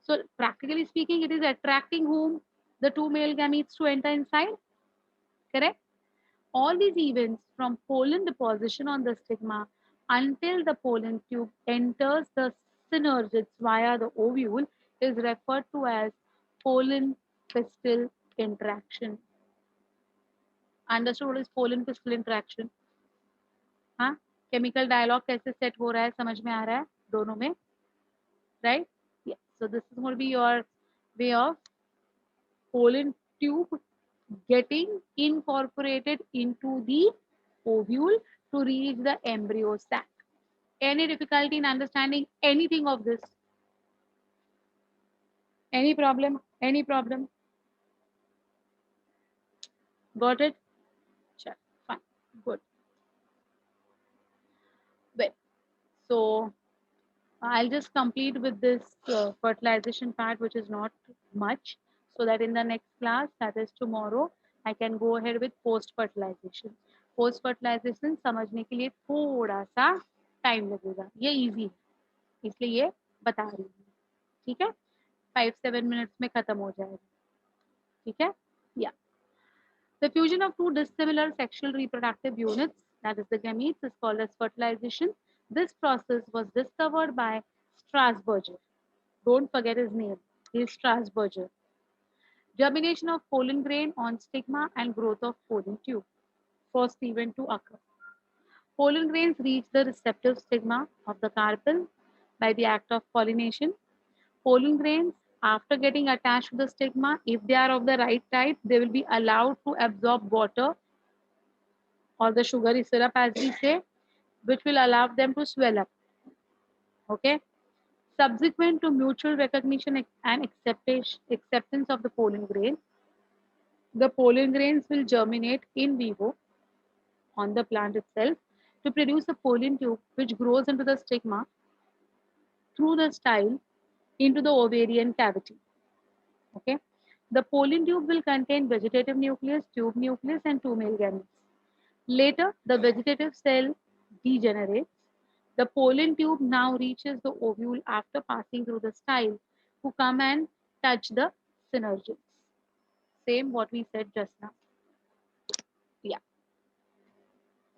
So practically speaking, it is attracting whom? The two male gametes to enter inside. Correct? All these events from pollen deposition on the stigma until the pollen tube enters the synergids via the ovule is referred to as pollen pistil interaction. Understood what is pollen pistil interaction? हाँ, chemical dialogue कैसे set हो रहा है समझ में आ रहा है दोनों में, right? Yeah. So this is going to be your way of pollen tube getting incorporated into the ovule to reach the embryo sac. Any difficulty in understanding anything of this? Any problem? Any problem? Got it? Sure. Fine. Good. Well, so I'll just complete with this fertilization part, which is not much, so that in the next class, that is tomorrow, I can go ahead with post fertilization. Post fertilization समझने के लिए थोड़ा सा time लगेगा, ये easy है इसलिए ये बता रही हूँ. ठीक है, 5-7 मिनट्स में खत्म हो जाएगा. ठीक है, या the fusion of two dissimilar sexual reproductive units, that is the gametes, is called as fertilization. This process was discovered by Strasburger. Don't forget his name. He is Strasburger. Germination of pollen grain on stigma and growth of pollen tube. First event to occur. Pollen grains reach the receptive stigma of the carpel by the act of pollination. Pollen grains, after getting attached to the stigma, if they are of the right type, they will be allowed to absorb water or the sugary syrup, as we say, which will allow them to swell up. Okay. Subsequent to mutual recognition and acceptance of the pollen grain, the pollen grains will germinate in vivo on the plant itself to produce a pollen tube which grows into the stigma through the style into the ovarian cavity. Okay. The pollen tube will contain vegetative nucleus, tube nucleus, and two male gametes. Later, the vegetative cell degenerates. The pollen tube now reaches the ovule after passing through the style to come and touch the synergids. Same what we said just now. Yeah.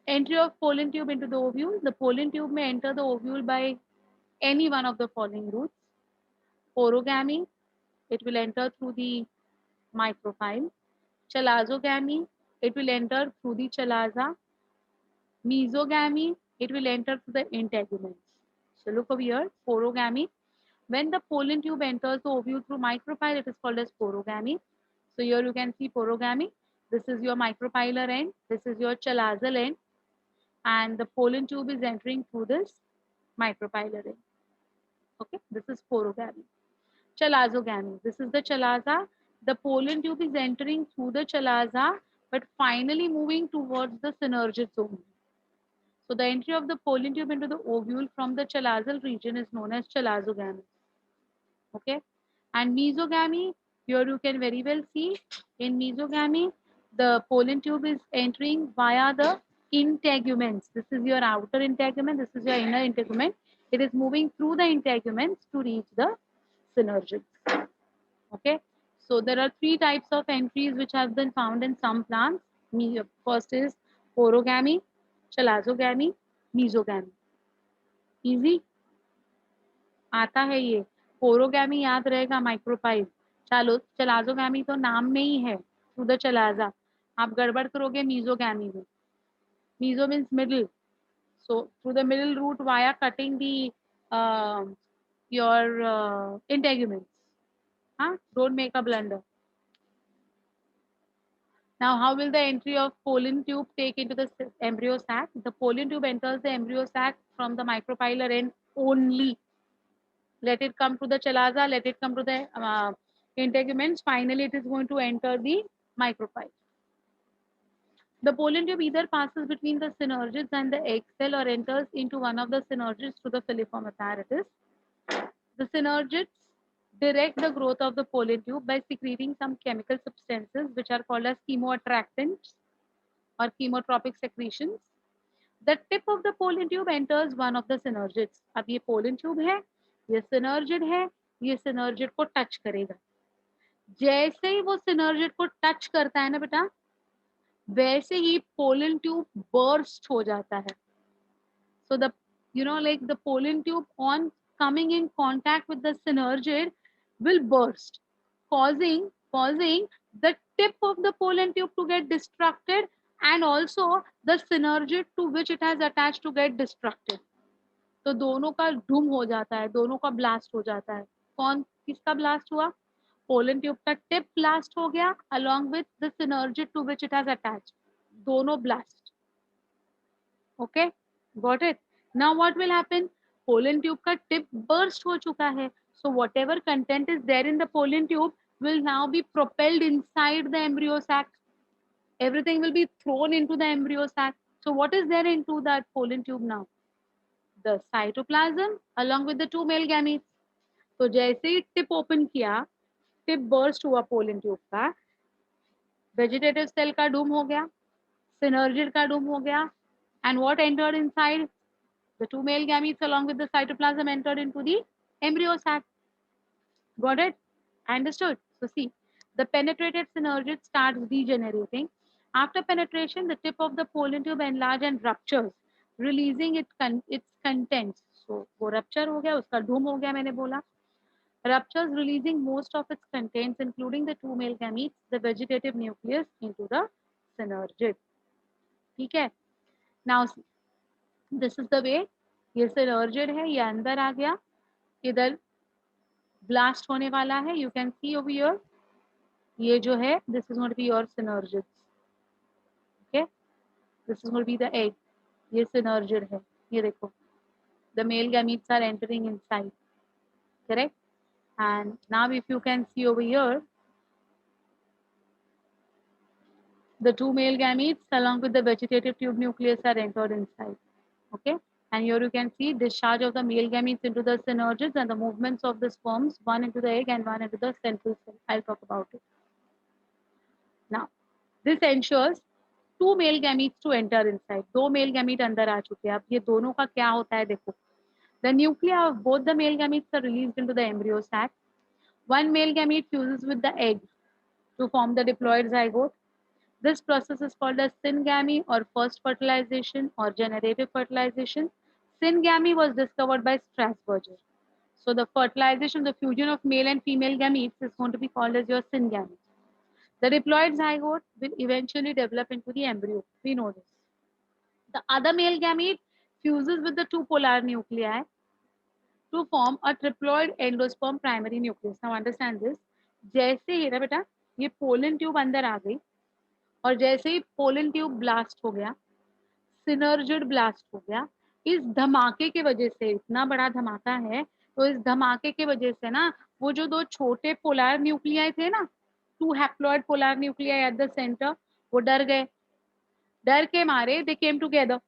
Entry of pollen tube into the ovule. The pollen tube may enter the ovule by any one of the following routes. Porogamy, it will enter through the micropyle. Chalazogamy, it will enter through the chalaza. Mesogamy, it will enter through the integuments. So look over here, porogamy. When the pollen tube enters the ovule through micropyle, it is called as porogamy. So here you can see porogamy. This is your micropylar end. This is your chalazal end. And the pollen tube is entering through this micropylar end. Okay, this is porogamy. Chalazogamy. This is the chalaza. The pollen tube is entering through the chalaza, but finally moving towards the synergid zone. So the entry of the pollen tube into the ovule from the chalazal region is known as chalazogamy. Okay, and mesogamy, here you can very well see in mesogamy, the pollen tube is entering via the integuments. This is your outer integument, this is your inner integument. It is moving through the integuments to reach the synergids. Okay, so there are three types of entries which have been found in some plants. First is porogamy, chalazogamy, mesogamy. Easy आता है ये. पोरोगैमी याद रहेगा micropyle. चलो चलाजोगैमी तो नाम में ही है थ्रू द चलाजा. आप गड़बड़ करोगे मीजोगैमी में. Meso means middle. So through the middle route via cutting the your integuments. Huh? Don't make a blunder. Now, how will the entry of pollen tube take into the embryo sac? The pollen tube enters the embryo sac from the micropylar end only. Let it come to the chalaza, let it come to the integuments. Finally, it is going to enter the micropyle. The pollen tube either passes between the synergids and the egg cell or enters into one of the synergids through the filiform apparatus. The synergids direct the growth of the pollen tube by secreting some chemical substances which are called as chemoattractants or chemotropic secretions. The tip of the pollen tube enters one of the synergids. अब ये pollen tube है, ये synergid है, ये synergid को touch करेगा. जैसे ही वो synergid को touch करता है ना बेटा, वैसे ही pollen tube burst हो जाता है. So the like the pollen tube on coming in contact with the synergid will burst, causing the tip of the pollen tube to get destructed and also the synergid to which it has attached to get destructed. तो दोनों का धूम हो जाता है, दोनों का blast हो जाता है. कौन किसका ब्लास्ट हुआ? पोलन ट्यूब का टिप ब्लास्ट हो गया along with the synergid to which it has attached. दोनों blast. Okay, got it. Now what will happen? Pollen tube का tip burst हो चुका है. So whatever content is there in the pollen tube will now be propelled inside the embryo sac. Everything will be thrown into the embryo sac. So what is there into that pollen tube now? The cytoplasm along with the two male gametes. तो जैसे ही tip open किया, tip burst हुआ pollen tube का, vegetative cell का डूम हो गया, synergid का डूम हो गया, and what entered inside? The two male gametes along with the cytoplasm entered into the embryo sac. Got it? Understood? So see, the penetrated synergid starts degenerating. After penetration, the tip of the pollen tube enlarges and ruptures, releasing its contents. So वो rupture हो गया, उसका डूम हो गया मैंने बोला. Ruptures releasing most of its contents, including the two male gametes, the vegetative nucleus, into the synergid. ठीक है? Now see, this is the way. ये synergid है, ये अंदर आ गया, इधर blast होने वाला है. You can see over here. ये जो है, this is going to be your synergids. Okay? This is going to be the egg. ये synergid है. ये देखो. The male gametes are entering inside. Correct? And now if you can see over here, the two male gametes along with the vegetative tube nucleus are entered inside. Okay? And here you can see discharge of the male gametes into the synergids and the movements of the sperms, one into the egg and one into the central cell. I'll talk about it. Now, this ensures two male gametes to enter inside. दो male gamete अंदर आ चुके हैं. अब ये दोनों का क्या होता है देखो. The nuclei of both the male gametes are released into the embryo sac. One male gamete fuses with the egg to form the diploid zygote. This process is called as syngamy or first fertilization or generative fertilization. Syngamy was discovered by Strasburger. So the fertilization, the fusion of male and female gametes is going to be called as your syngamy. The diploid zygote will eventually develop into the embryo. We know this. The other male gamete fuses with the two polar nuclei to form a triploid endosperm primary nucleus. Now understand this. जैसे ही ना बेटा ये pollen tube अंदर आ गई और जैसे ही pollen tube blast हो गया, सिनर्जिड ब्लास्ट हो गया, इस धमाके की वजह से, इतना बड़ा धमाका है, तो इस धमाके की वजह से ना वो जो दो छोटे पोलर न्यूक्लियाई थे ना, two haploid polar nuclei at the center, वो डर गए, डर के मारे they came together.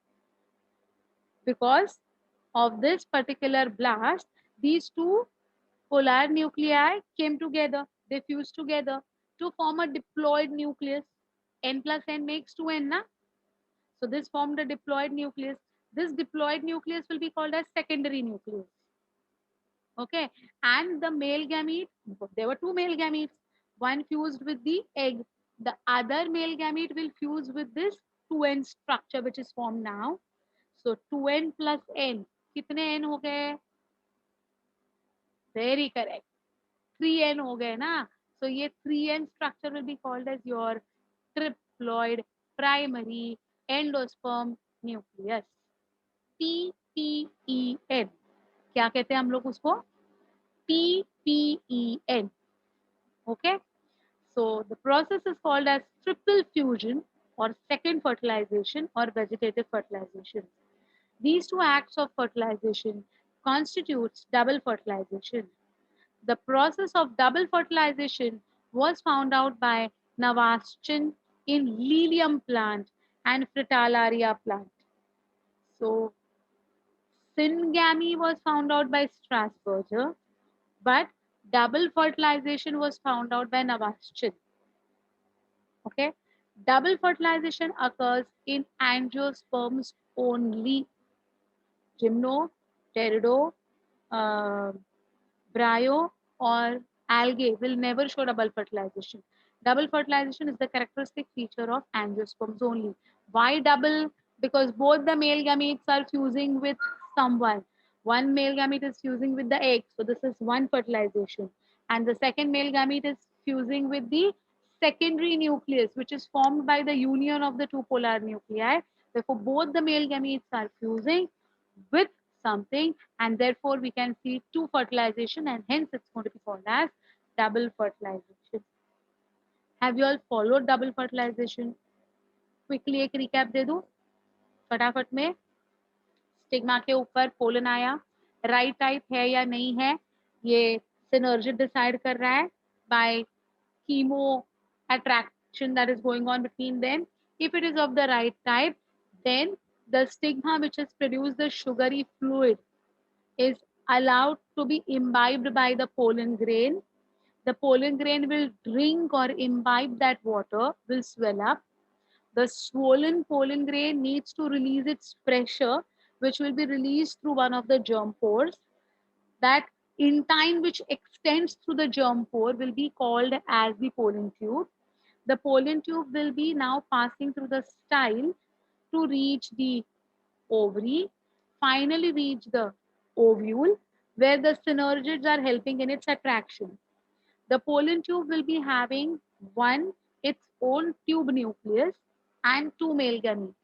Because of this particular blast, these two polar nuclei came together, they fused together to form a diploid nucleus. N plus N makes 2N, na? So this formed a diploid nucleus. This diploid nucleus will be called as secondary nucleus. Okay, and the male gamete, there were two male gametes, one fused with the egg, the other male gamete will fuse with this 2N structure which is formed now. So 2N plus N, कितने N हो गए? Very correct. 3N हो गए ना? So ये 3N structure will be called as your triploid primary endosperm nucleus. TPEN. क्या कहते हैं हम लोग उसको? TPEN. Okay. So the process is called as triple fusion or second fertilization or vegetative fertilization. These two acts of fertilization constitutes double fertilization. The process of double fertilization was found out by Navaschin in Lilium plant and Fritillaria plant. So syngamy was found out by Strasburger, but double fertilization was found out by Navaschin. Okay, double fertilization occurs in angiosperms only. Gymno, pterido, uh, bryo, or algae will never show double fertilization. Double fertilization is the characteristic feature of angiosperms only. Why double? Because both the male gametes are fusing with someone. One male gamete is fusing with the egg, so this is one fertilization. And the second male gamete is fusing with the secondary nucleus, which is formed by the union of the two polar nuclei. Therefore, both the male gametes are fusing with something, and therefore we can see two fertilization, and hence it's going to be called as double fertilization. Have you all followed double fertilization? Quickly एक recap दे दूं फटाफट में. Stigma के ऊपर pollen आया, right type है या नहीं है ये सिनर्जिड डिसाइड कर रहा है bye chemo attraction that is going on between them. If it is of the right type, then the stigma which has produced the sugary fluid is allowed to be imbibed by the pollen grain. The pollen grain will drink or imbibe that water, will swell up. The swollen pollen grain needs to release its pressure, which will be released through one of the germ pores. That in time which extends through the germ pore will be called as the pollen tube. The pollen tube will be now passing through the style to reach the ovary, finally reach the ovule, where the synergids are helping in its attraction. The pollen tube will be having one its own tube nucleus and two male gametes.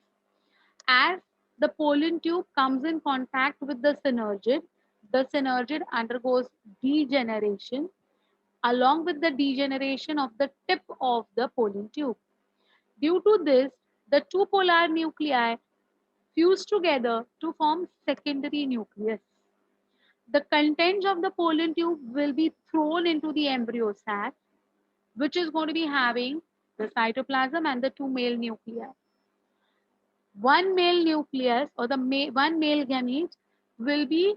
As the pollen tube comes in contact with the synergid undergoes degeneration. Along with the degeneration of the tip of the pollen tube. Due to this, the two polar nuclei fuse together to form secondary nucleus. The contents of the pollen tube will be thrown into the embryo sac, which is going to be having the cytoplasm and the two male nuclei. One male nucleus or one male gamete will be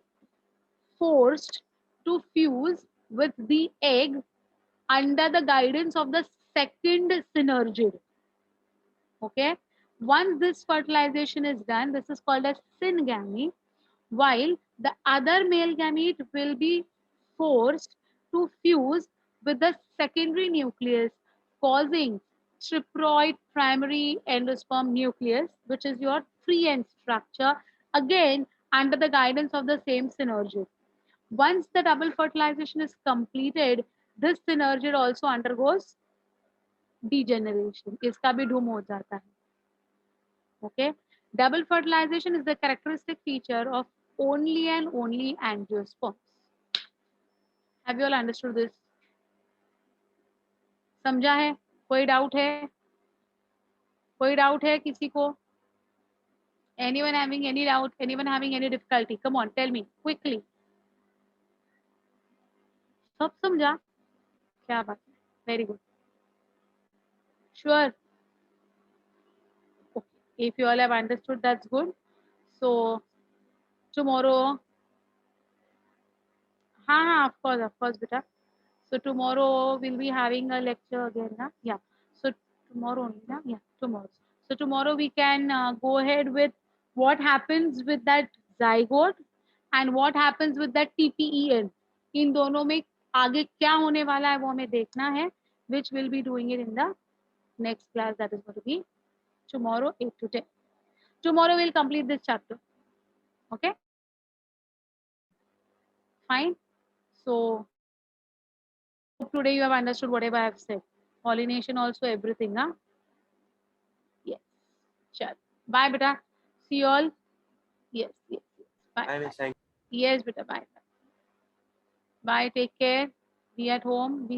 forced to fuse with the egg under the guidance of the second synergid. Okay. Once this fertilization is done, this is called as syngamy, while the other male gamete will be forced to fuse with the secondary nucleus, causing triploid primary endosperm nucleus, which is your free end structure, again under the guidance of the same synergid. Once the double fertilization is completed, this synergid also undergoes degeneration. इसका भी ढूम हो जाता है. Okay. Double fertilization is the characteristic feature of only and only angiosperms. Have you all understood this? समझा है? कोई doubt है? कोई डाउट है किसी को? Anyone having any doubt? Anyone having any difficulty? Come on, tell me quickly. सब समझा? क्या बात है? Very good. Sure. Okay. If you all have understood, that's good. So tomorrow, हाँ, of course, बेटा. So tomorrow we'll be having a lecture again, na? Yeah. So tomorrow only, na? Yeah, tomorrow. So tomorrow we can go ahead with what happens with that zygote and what happens with that TPEN. इन दोनों में आगे क्या होने वाला है वो हमें देखना है, which we'll be doing it in the next class, that is going to be tomorrow 8 to 10. Tomorrow we'll complete this chapter. Okay? Fine. So today you have understood whatever I have said. Pollination also, everything, huh? Yes. Sure. Bye, beta. See you all. Yes. Bye. Bye. Yes, beta. Bye. Bye. Take care. Be at home. Be